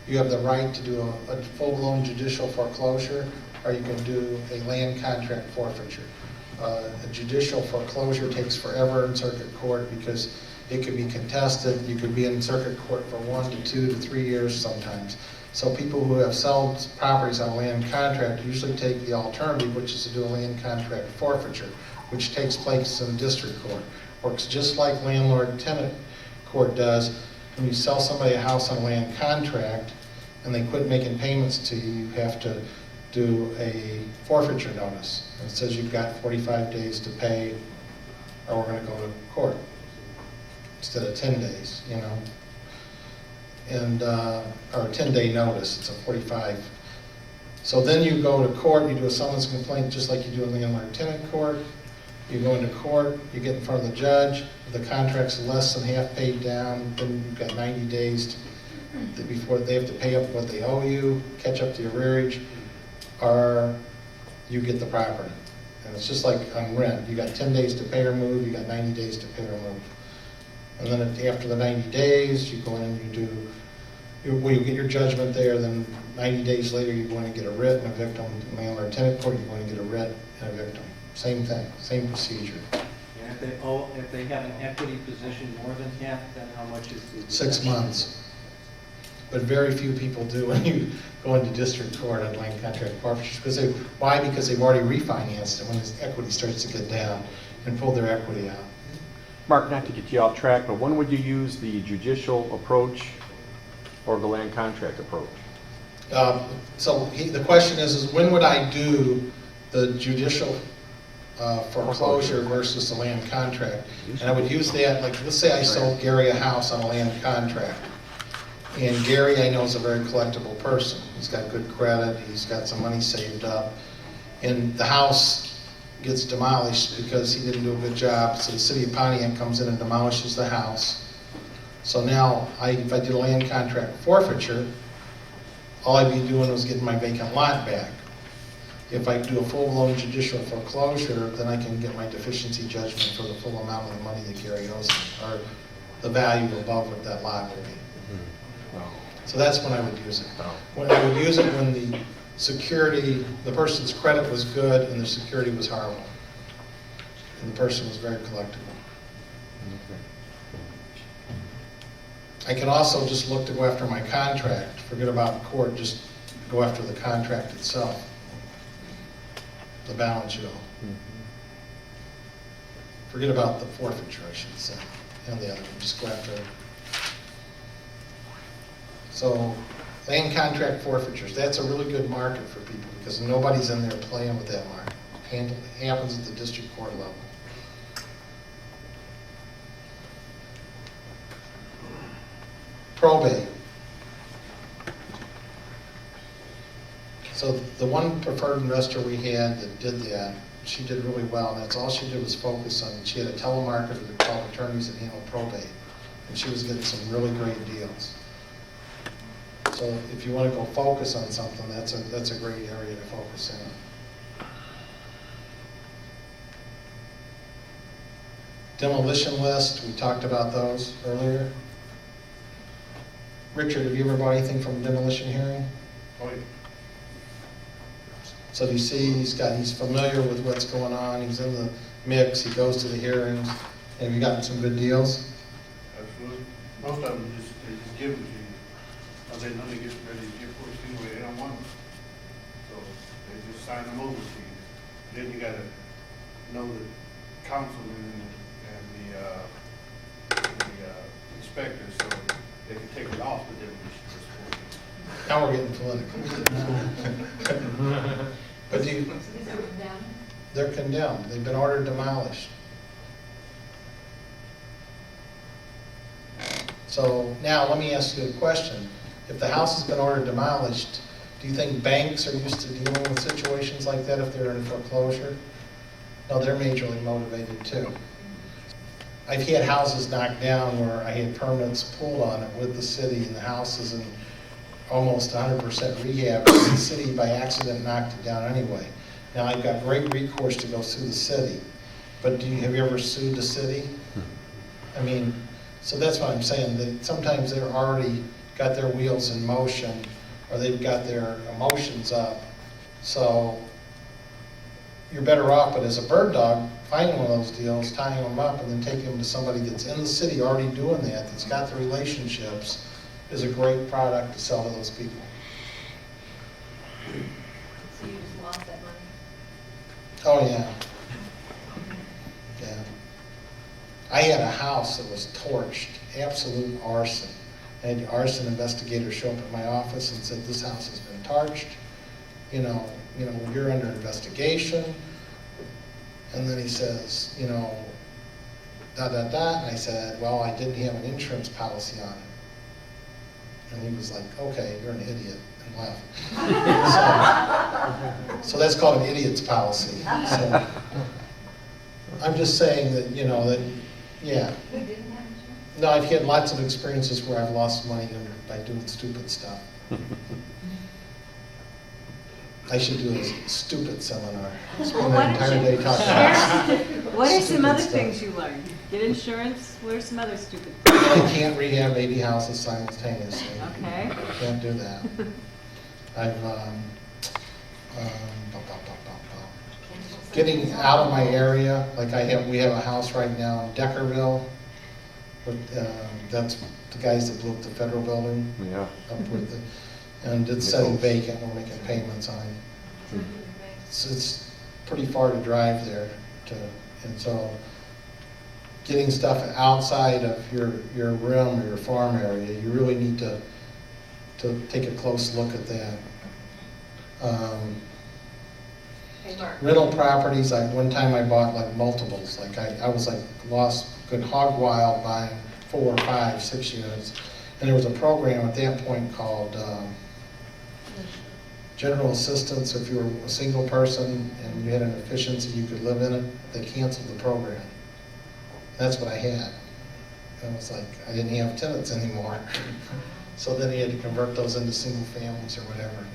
you have the right to do a full-blown judicial foreclosure, or you can do a land contract forfeiture. A judicial foreclosure takes forever in circuit court because it could be contested, you could be in circuit court for 1 to 2 to 3 years sometimes. So people who have sold properties on land contract usually take the alternative, which is to do a land contract forfeiture, which takes place in district court. Works just like landlord-tenant court does. When you sell somebody a house on a land contract and they quit making payments to you, you have to do a forfeiture notice. And it says you've got 45 days to pay or we're going to go to court instead of 10 days, you know. And, or a 10-day notice, it's a 45. So then you go to court, you do a summons complaint just like you do in landlord-tenant court. You go into court, you get in front of the judge, if the contract's less than half paid down, then you've got 90 days before they have to pay up what they owe you, catch up the arrearage, or you get the property. And it's just like on rent, you got 10 days to pay or move, you got 90 days to pay or move. And then after the 90 days, you go in and you get your judgment there, then 90 days later, you're going to get a writ and a victim. In landlord-tenant court, you're going to get a writ and a victim. Same thing, same procedure. And if they have an equity position more than half, then how much is the? 6 months. But very few people do when you go into district court on land contract forfeitures. Why? Because they've already refinanced it when the equity starts to get down and pull their equity out. Mark, not to get you off track, but when would you use the judicial approach or the land contract approach? The question is when would I do the judicial foreclosure versus the land contract? And I would use that, like, let's say I sold Gary a house on a land contract. And Gary, I know, is a very collectible person. He's got good credit, he's got some money saved up. And the house gets demolished because he didn't do a good job. So the city of Pontiac comes in and demolishes the house. So now, if I did a land contract forfeiture, all I'd be doing was getting my vacant lot back. If I do a full-blown judicial foreclosure, then I can get my deficiency judgment for the full amount of the money that Gary owes me, or the value above what that lot would be. So that's when I would use it. When I would use it when the security, the person's credit was good and the security was horrible. And the person was very collectible. I can also just look to go after my contract. Forget about court, just go after the contract itself. The balance you owe. Forget about the forfeiture, I should say, and the other one. Just go after it. So, land contract forfeitures, that's a really good market for people because nobody's in there playing with that market. It happens at the district court level. Probate. So the one preferred investor we had that did that, she did really well, and that's all she did was focus on, she had a telemarketer that called attorneys that handled probate, and she was getting some really great deals. So if you want to go focus on something, that's a great area to focus in. Demolition list, we talked about those earlier. Richard, have you ever bought anything from a demolition hearing? Oh, yeah. So do you see he's familiar with what's going on, he's in the mix, he goes to the hearings, and have you gotten some good deals? Absolutely. Most of them they just give them to you. They know they get ready to give for it anyway, they don't want them. So they just sign them over to you. Then you gotta know the councilman and the inspector, so they can take it off the demolition list for you. Now we're getting political. But Is it condemned? they're condemned, they've been ordered demolished. So now let me ask you a question. If the house has been ordered demolished, do you think banks are used to dealing with situations like that if they're in foreclosure? No, they're majorly motivated too. I've had houses knocked down where I had permits pulled on it with the city and the house is in almost 100% rehab. The city by accident knocked it down anyway. Now I've got great recourse to go sue the city, but have you ever sued the city? I mean, so that's what I'm saying, that sometimes they're already got their wheels in motion or they've got their emotions up. So you're better off, but as a bird dog, finding one of those deals, tying them up, and then taking them to somebody that's in the city already doing that, that's got the relationships, is a great product to sell to those people. So you just lost that money? Oh, yeah. Yeah. I had a house that was torched, absolute arson. I had the arson investigator show up at my office and said, this house has been torched, you're under investigation. And then he says, and I said, well, I didn't have an insurance policy on it. And he was like, okay, you're an idiot, and left. So that's called an idiot's policy. So I'm just saying that, yeah. You didn't have insurance? No, I've had lots of experiences where I've lost money by doing stupid stuff. I should do a stupid seminar. Spend the entire day talking about What are some stupid other stuff. things you learned? Get insurance, what are some other stupid I things? can't rehab 80 houses simultaneously. Okay. I can't do that. I've, getting out of my area, like we have a house right now in Deckerville, but that's the guys that blew up the federal building. Yeah. Up with it, and it's sitting vacant, we're making payments on it. It's pretty far to drive there, and so getting stuff outside of your room or your farm area, you really need to take a close look at that. Hey, Mark. Rental properties, one time I bought like multiples, like I was like lost good hog wild buying 4, 5, 6 units. And there was a program at that point called General Assistance. If you were a single person and you had an efficiency, you could live in it. They canceled the program. That's what I had. And it was like, I didn't have tenants anymore. So then he had to convert those into single families or whatever,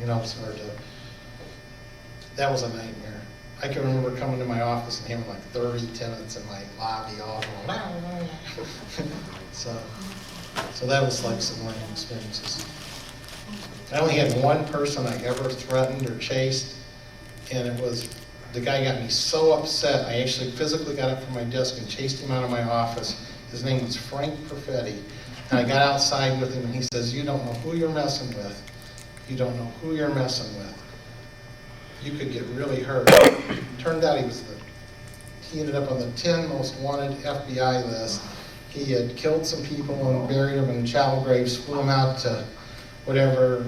that was a nightmare. I can remember coming to my office and having like 30 tenants in my lobby all going, so that was like some learning experiences. I only had one person I ever threatened or chased, and it was, the guy got me so upset, I actually physically got up from my desk and chased him out of my office. His name was Frank Perfetti. And I got outside with him and he says, you don't know who you're messing with. You don't know who you're messing with. You could get really hurt. Turned out he ended up on the 10 most wanted FBI list. He had killed some people and buried them in shallow graves, flew them out to whatever,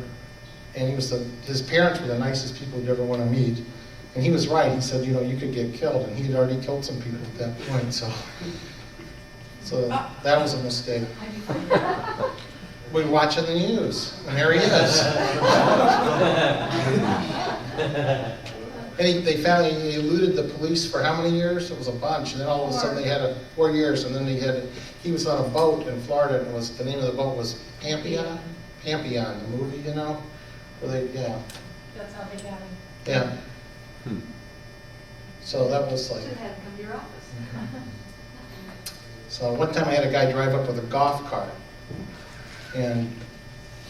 and his parents were the nicest people you'd ever want to meet. And he was right. He said, you could get killed, and he had already killed some people at that point, so that was a mistake. We were watching the news, and there he is. And they found he eluded the police for how many years? It was a bunch, and then all of a sudden they had 4 years, and then he was on a boat in Florida, and the name of the boat was Pampion, the movie, where That's how they got him. yeah. So that was like, Should have had him come to your office. so one time I had a guy drive up with a golf cart, and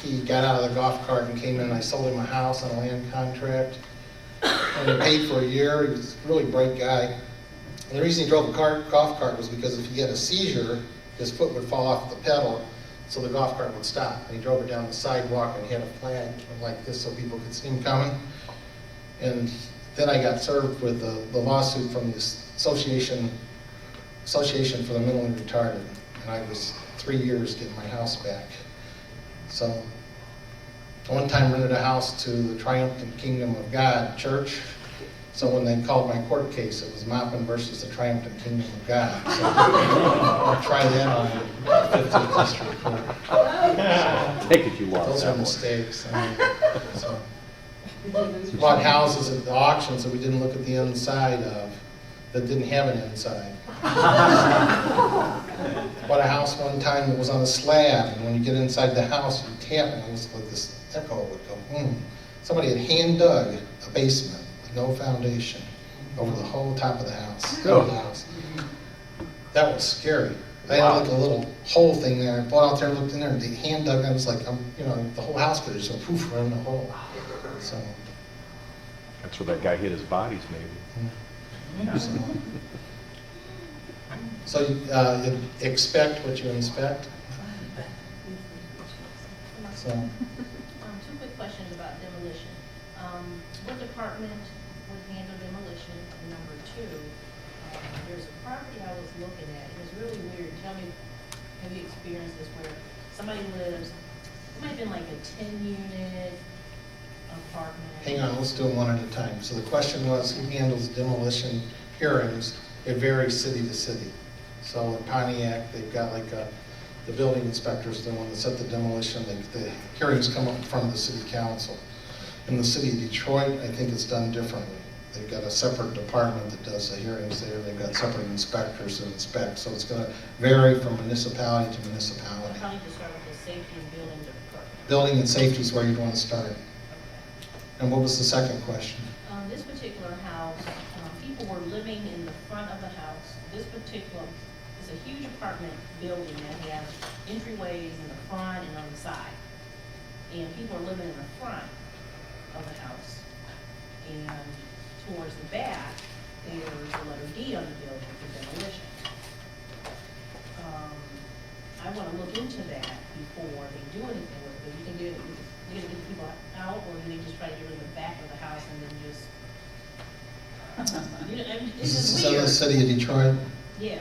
he got out of the golf cart and came in, and I sold him a house on a land contract. And he paid for a year. He was a really bright guy. And the reason he drove a golf cart was because if he had a seizure, his foot would fall off the pedal, so the golf cart would stop. And he drove it down the sidewalk, and he had a flag like this so people could see him coming. And then I got served with the lawsuit from the Association for the Mentally Retarded. And I was 3 years getting my house back. So one time rented a house to the Triumphant Kingdom of God church. So when they called my court case, it was Maupin versus the Triumphant Kingdom of God. So I'll try that on the 15th District Court. Take it you lost Those that are one. mistakes. We bought houses at the auctions that we didn't look at the inside of, that didn't have an inside. Bought a house one time that was on a slab, and when you get inside the house, you tap, and it was like this echo would go, Somebody had hand dug a basement with no foundation over the whole top of the house. That was scary. I had like a little hole thing there. I bought out there, looked in there, and they hand dug, and I was like, the whole house could have just went poof right in the hole. So That's where that guy hid his bodies, maybe. So you expect what you inspect? So, Two quick questions about demolition. What department would handle demolition? And number two, there's a property I was looking at, and it's really weird. Tell me, have you experienced this where somebody lives, it might have been like a 10-unit apartment. hang on, let's do them one at a time. So the question was, who handles demolition hearings? It varies city to city. So in Pontiac, they've got like the building inspector's the one that set the demolition. The hearings come up in front of the city council. In the city of Detroit, I think it's done differently. They've got a separate department that does the hearings there. They've got separate inspectors that inspect. So it's going to vary from municipality to municipality. I probably just start with the safety and building department. Building and safety is where you'd want to start. Okay. And what was the second question? This particular house, people were living in the front of the house. This particular, it's a huge apartment building that has entryways in the front and on the side. And people are living in the front of the house. And towards the back, there's the letter D on the building for demolition. I want to look into that before they do anything with it. But you can do it, you're going to get people out, or do they just try to get rid of the back of the house and then just you know, I mean, it's Is just this in the weird. city of Detroit? Yeah.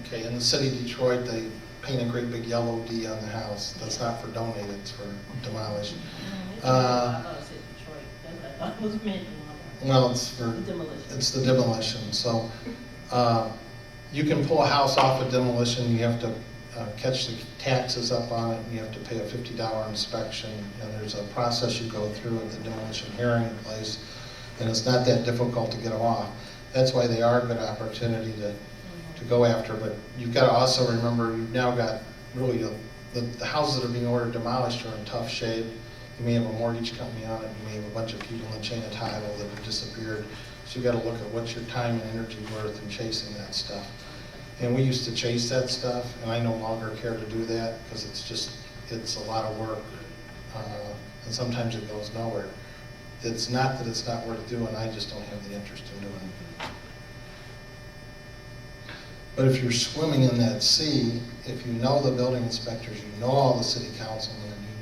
Okay, in the city of Detroit, they paint a great big yellow D on the house. That's not for donate, it's for demolish. I thought it said Detroit. That's what I thought it was meant. Well, it's for, Demolition. it's the demolition. So you can pull a house off of demolition, you have to catch the taxes up on it, and you have to pay a $50 inspection, and there's a process you go through at the demolition hearing place, and it's not that difficult to get them off. That's why they are a good opportunity to go after, but you've got to also remember, you've now got really, the houses that are being ordered demolished are in tough shape. You may have a mortgage company on it, you may have a bunch of people in the chain of title that have disappeared, so you've got to look at what's your time and energy worth in chasing that stuff. And we used to chase that stuff, and I no longer care to do that, because it's a lot of work, and sometimes it goes nowhere. It's not that it's not worth doing, I just don't have the interest in doing it. But if you're swimming in that sea, if you know the building inspectors, you know all the city councilmen, and you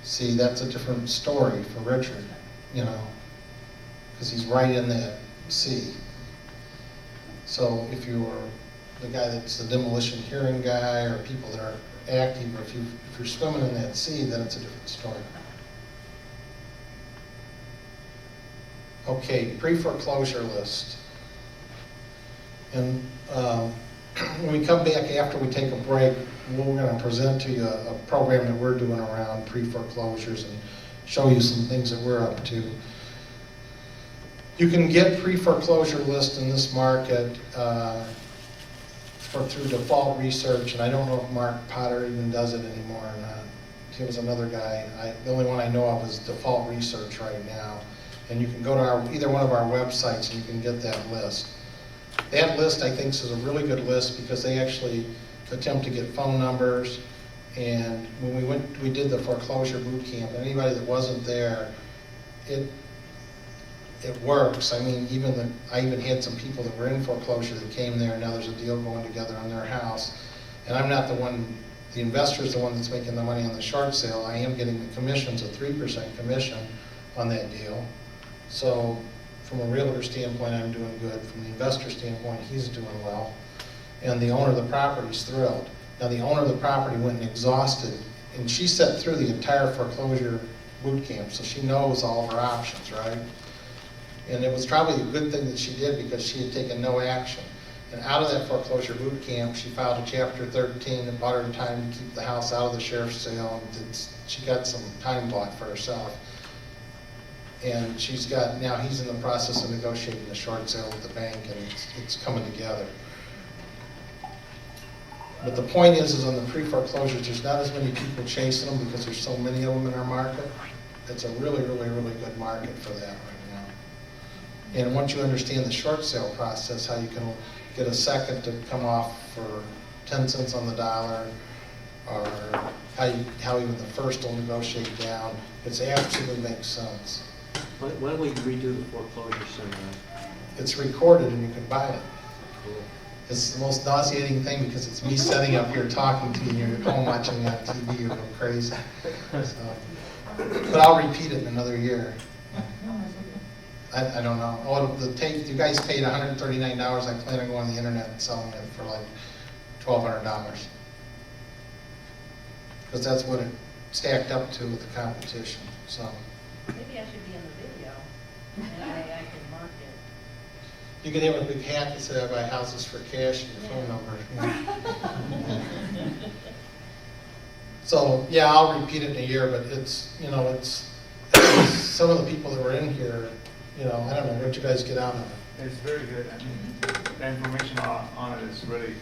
see, that's a different story for Richard, you know, because he's right in that sea. So if you're the guy that's the demolition hearing guy, or people that are active, or if you're swimming in that sea, then it's a different story. Okay, pre-foreclosure list. And when we come back after we take a break, we're going to present to you a program that we're doing around pre-foreclosures and show you some things that we're up to. You can get pre-foreclosure list in this market through default research, and I don't know if Mark Potter even does it anymore or not. He was another guy. The only one I know of is default research right now. And you can go to either one of our websites and you can get that list. That list, I think, is a really good list because they actually attempt to get phone numbers. And when we did the foreclosure boot camp, anybody that wasn't there, it works. I mean, I even had some people that were in foreclosure that came there, and now there's a deal going together on their house. And I'm not the one, the investor's the one that's making the money on the short sale. I am getting the commissions, a 3% commission on that deal. So from a realtor standpoint, I'm doing good. From the investor standpoint, he's doing well. And the owner of the property's thrilled. Now, the owner of the property went and exhausted, and she sat through the entire foreclosure boot camp, so she knows all of her options, right? And it was probably a good thing that she did because she had taken no action. And out of that foreclosure boot camp, she filed a Chapter 13 that bought her time to keep the house out of the sheriff's sale. And she got some time bought for herself. And now he's in the process of negotiating the short sale with the bank, and it's coming together. But the point is on the pre-foreclosures, there's not as many people chasing them because there's so many of them in our market. It's a really, really, really good market for that right now. And once you understand the short sale process, how you can get a second to come off for 10 cents on the dollar, or how even the first will negotiate down, it absolutely makes sense. Why don't we redo the foreclosure seminar? It's recorded and you can buy it. Cool. It's the most nauseating thing because it's me sitting up here talking to you and you're at home watching me on TV, you're going crazy. So, but I'll repeat it in another year. I don't know. Oh, the tape, you guys paid $139. I plan on going on the internet and selling it for like $1,200. Because that's what it stacked up to with the competition, so. Maybe I should be in the video, and I can market. You could have a big hat that said I buy houses for cash and your phone number. So, yeah, I'll repeat it in a year, but it's, you know, it's some of the people that were in here, you know, I don't know, what you guys get out of it? It's very good. I mean, the information on it is really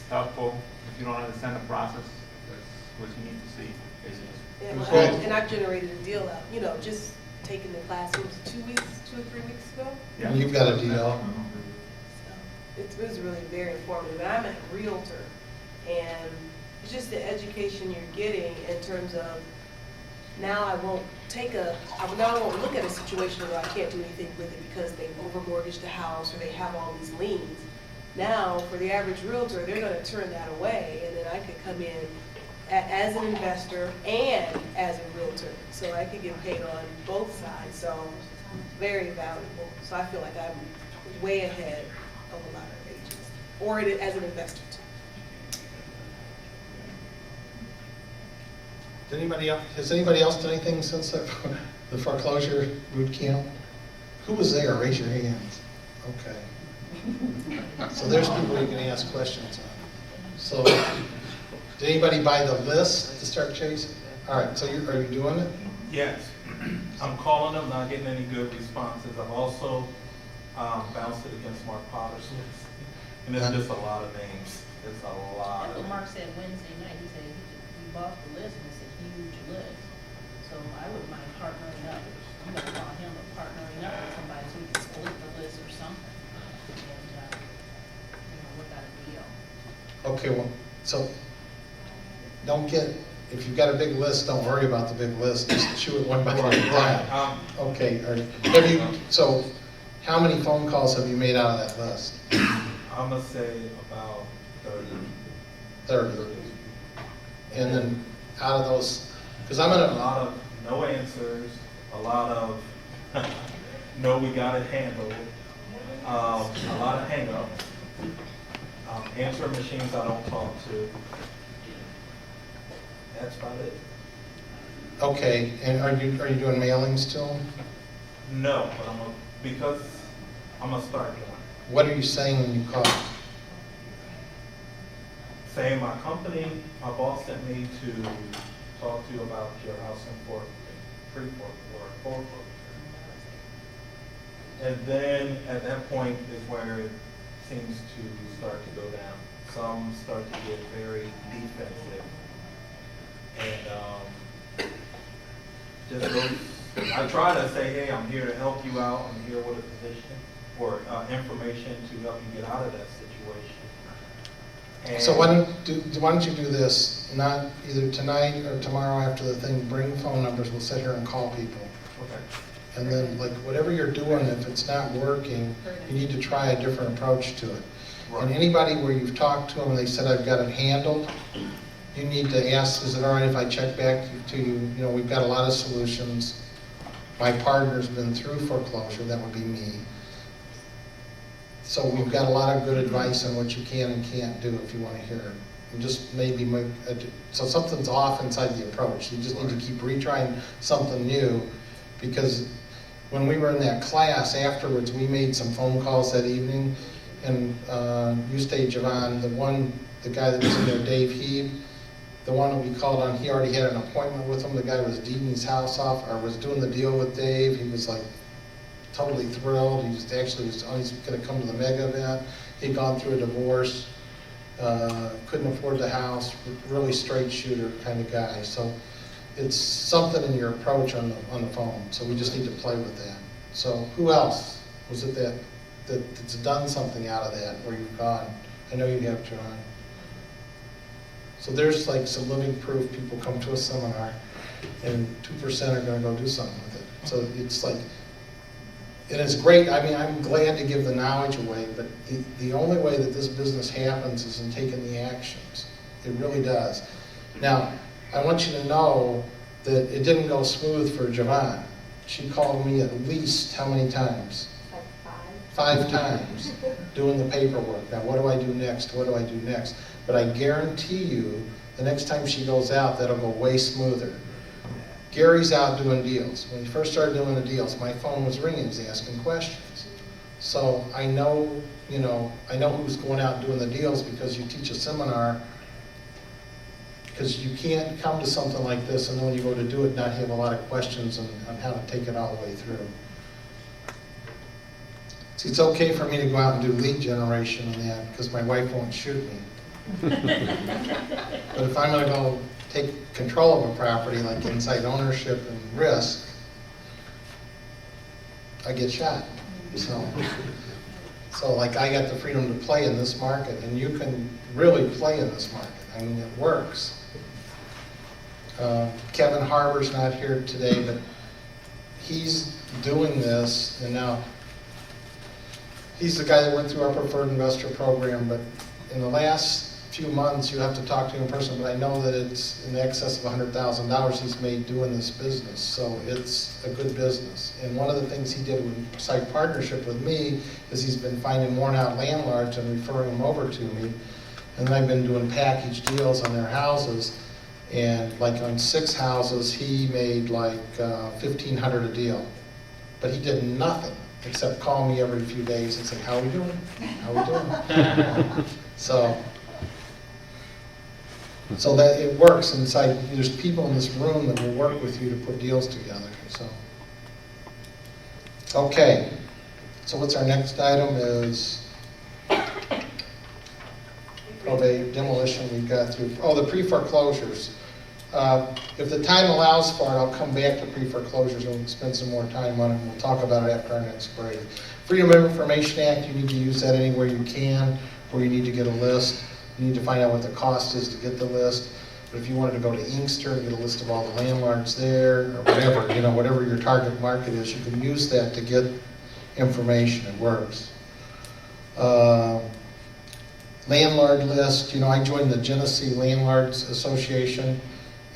helpful. If you don't understand the process, that's what you need to see, basically. Yeah, well, Good. and I've generated a deal out, you know, just taking the classes 2 or 3 weeks ago. Yeah. And you've got a deal. So it was really very informative. And I'm a realtor, and it's just the education you're getting in terms of now I won't look at a situation where I can't do anything with it because they've overmortgaged the house or they have all these liens. Now, for the average realtor, they're going to turn that away, and then I could come in as an investor and as a realtor. So I could get paid on both sides. So very valuable. So I feel like I'm way ahead of a lot of agents, or as an investor too. Has anybody else done anything since the foreclosure boot camp? Who was there? Raise your hands. Okay. So there's people you can ask questions on. So, did anybody buy the list to start chasing? All right, so are you doing it? Yes. I'm calling them, not getting any good responses. I've also bounced it against Mark Potter's list. And it's just a lot of names. It's a lot That's of what Mark said Wednesday night. He said he bought the list, and it's a huge list. So I wouldn't mind partnering up. I'm going to call him partnering up with somebody so we can split the list or something. And, look at a deal. Okay, well, so if you've got a big list, don't worry about the big list, just chew it one by one time. Okay, so how many phone calls have you made out of that list? I'm going to say about 30. And then out of those, because I'm a gonna, lot of no answers, a lot of no, we got it handled, a lot of hang-ups, answer machines I don't talk to. That's about it. okay, and are you doing mailings to them? No, but because I'm gonna start doing it. What are you saying when you call? Saying my company, my boss sent me to talk to you about your house in Preforeclosure. And then at that point is where it seems to start to go down. Some start to get very defensive. And just those, I try to say, hey, I'm here to help you out. I'm here with a position or information to help you get out of that situation. And So why don't you do this, not either tonight or tomorrow after the thing, bring phone numbers, we'll sit here and call people. okay. And then, like, whatever you're doing, if it's not working, you need to try a different approach to it. And anybody where you've talked to them and they said, I've got it handled, you need to ask, is it all right if I check back to you? You know, we've got a lot of solutions. My partner's been through foreclosure, that would be me. So we've got a lot of good advice on what you can and can't do if you want to hear it. And just maybe so something's off inside the approach. You just need to keep retrying something new, because when we were in that class afterwards, we made some phone calls that evening, and you stayed, Javon, the guy that was in there, Dave Heeb, the one that we called on, he already had an appointment with him. The guy was deeding his house off, or was doing the deal with Dave. He was like totally thrilled. He just actually was always going to come to the mega event. He'd gone through a divorce, couldn't afford the house, really straight shooter kind of guy. So it's something in your approach on the phone. So we just need to play with that. So who else was it that's done something out of that where you've gone? I know you have, John. So there's like some living proof. People come to a seminar and 2% are going to go do something with it. So it's like, And it's great, I mean, I'm glad to give the knowledge away, but the only way that this business happens is in taking the actions. It really does. Now, I want you to know that it didn't go smooth for Javon. She called me at least how many times? Like 5. 5 times doing the paperwork. Now, what do I do next? What do I do next? But I guarantee you, the next time she goes out, that'll go way smoother. Gary's out doing deals. When he first started doing the deals, my phone was ringing, he's asking questions. So I know, I know who's going out and doing the deals because you teach a seminar, because you can't come to something like this and then when you go to do it, not have a lot of questions on how to take it all the way through. See, it's okay for me to go out and do lead generation on that because my wife won't shoot me. But if I'm going to go take control of a property like inside ownership and risk, I get shot. So like I got the freedom to play in this market, and you can really play in this market. I mean, it works. Kevin Harbor's not here today, but he's doing this, and now he's the guy that went through our preferred investor program, but in the last few months, you have to talk to him in person, but I know that it's in excess of $100,000 he's made doing this business, so it's a good business. And one of the things he did with site partnership with me is he's been finding worn out landlords and referring them over to me, and I've been doing package deals on their houses, and like on 6 houses, he made like $1,500 a deal, but he did nothing except call me every few days and say, how are we doing? How are we doing? So that it works inside. There's people in this room that will work with you to put deals together. So, okay. So what's our next item is probate, demolition. We've got through. Oh, the pre-foreclosures. If the time allows for it, I'll come back to pre-foreclosures and we'll spend some more time on it. And we'll talk about it after our next break. Freedom of Information Act. You need to use that anywhere you can, or you need to get a list. You need to find out what the cost is to get the list. But if you wanted to go to Inkster and get a list of all the landlords there, or whatever, whatever your target market is, you can use that to get information. It works. Landlord list, I joined the Genesee Landlords Association,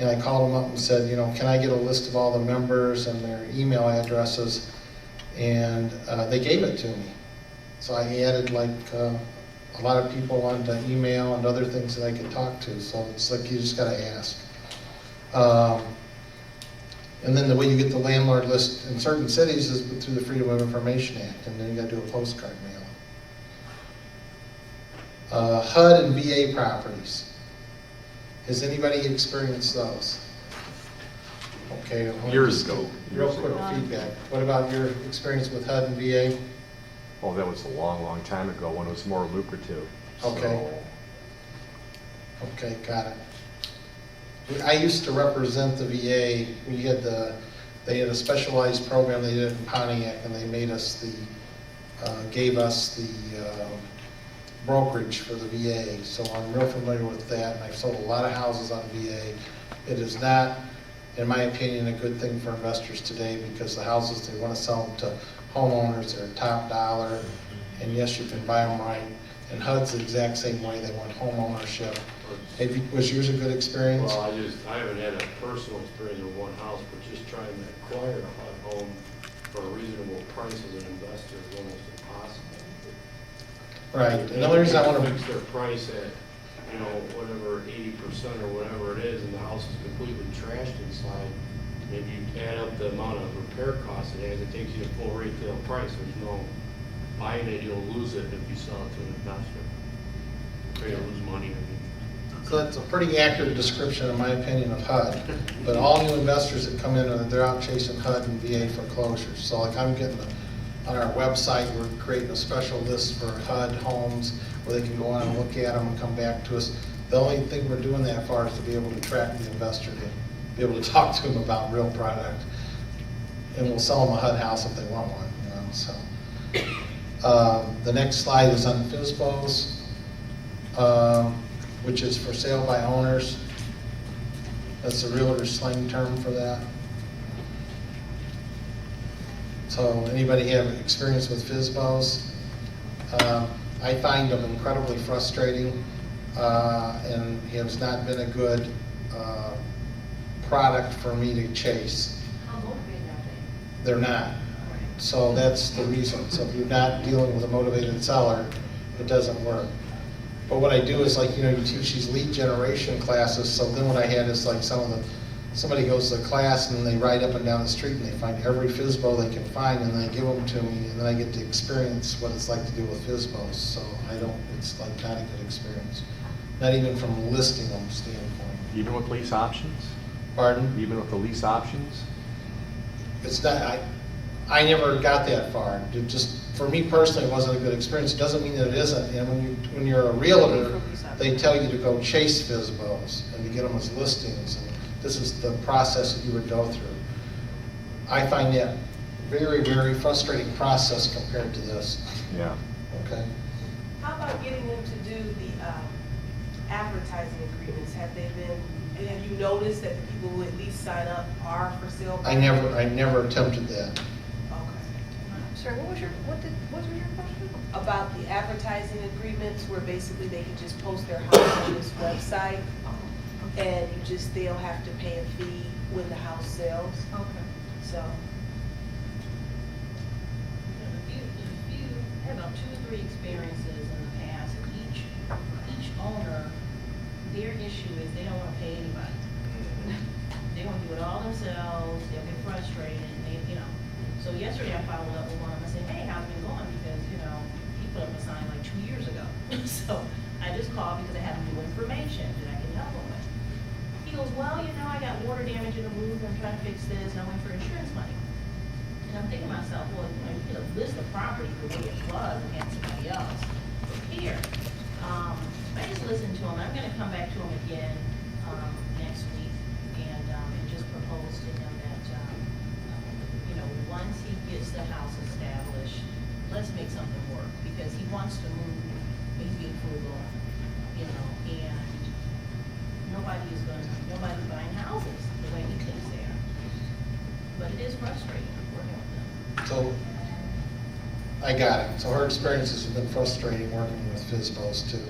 and I called them up and said, can I get a list of all the members and their email addresses? And they gave it to me. So I added like a lot of people onto email and other things that I could talk to. So it's like you just got to ask. And then the way you get the landlord list in certain cities is through the Freedom of Information Act, and then you got to do a postcard mailing. HUD and VA properties. Has anybody experienced those? Okay. Years ago. Real quick feedback. What about your experience with HUD and VA? Oh, that was a long, long time ago when it was more lucrative. Okay. Okay, got it. I used to represent the VA. They had a specialized program they did in Pontiac, and they made us gave us the brokerage for the VA. So I'm real familiar with that, and I've sold a lot of houses on VA. It is not, in my opinion, a good thing for investors today because the houses, they want to sell them to homeowners, they're top dollar, and yes, you can buy them right. And HUD's the exact same way, they want home ownership. Was yours a good experience? Well, I haven't had a personal experience with one house, but just trying to acquire a HUD home for a reasonable price as an investor is almost impossible. Right, and the only reason I want to fix their price at, whatever, 80% or whatever it is, and the house is completely trashed inside. Maybe you add up the amount of repair costs it has, it takes you to full retail price. There's no buying it, you'll lose it if you sell it to an investor. You're going to lose money. So that's a pretty accurate description, in my opinion, of HUD. But all new investors that come in, they're out chasing HUD and VA foreclosures. So like I'm getting on our website, we're creating a special list for HUD homes where they can go on and look at them and come back to us. The only thing we're doing that for is to be able to track the investor, to be able to talk to them about real product. And we'll sell them a HUD house if they want one, so. The next slide is on FSBOs, which is for sale by owners. That's the realtor slang term for that. So So anybody have experience with FSBOs? I find them incredibly frustrating, and has not been a good product for me to chase. How motivated are they? They're not. So that's the reason. So if you're not dealing with a motivated seller, it doesn't work. But what I do is like, you know, you teach these lead generation classes, so then what I had is like somebody goes to the class and they ride up and down the street and they find every FSBO they can find and they give them to me, and then I get to experience what it's like to deal with FSBOs. So it's like not a good experience. Not even from a listing them standpoint. Even with lease options? Pardon? Even with the lease options? It's not, I never got that far. It just, for me personally, it wasn't a good experience. It doesn't mean that it isn't. And when you're a realtor, they tell you to go chase FSBOs and to get them as listings. And this is the process that you would go through. I find that very, very frustrating process compared to this. Yeah. Okay. How about getting them to do the advertising agreements? Have you noticed that the people who at least sign up are for sale? I never attempted that. Okay. Sorry, what was your question? About the advertising agreements where basically they can just post their house on this website and they'll have to pay a fee when the house sells. Okay. So, I had about 2 or 3 experiences in the past, and each owner, their issue is they don't want to pay anybody. They want to do it all themselves, they'll get frustrated, and So yesterday I followed up with one of them, I said, hey, how's it been going? Because, he put up a sign like 2 years ago. So I just called because I have new information that I can help him with. He goes, well, I got water damage in the roof, I'm trying to fix this, and I went for insurance money. And I'm thinking to myself, well, you could have listed the property the way it was and had somebody else repair. I just listened to him. I'm gonna come back to him again, next week and just propose to him that, once he gets the house established, let's make something work, because he wants to move, he's being frugal, and nobody's buying houses the way he thinks they are. But it is frustrating working with them. So I got it. So her experiences have been frustrating working with FSBOs too.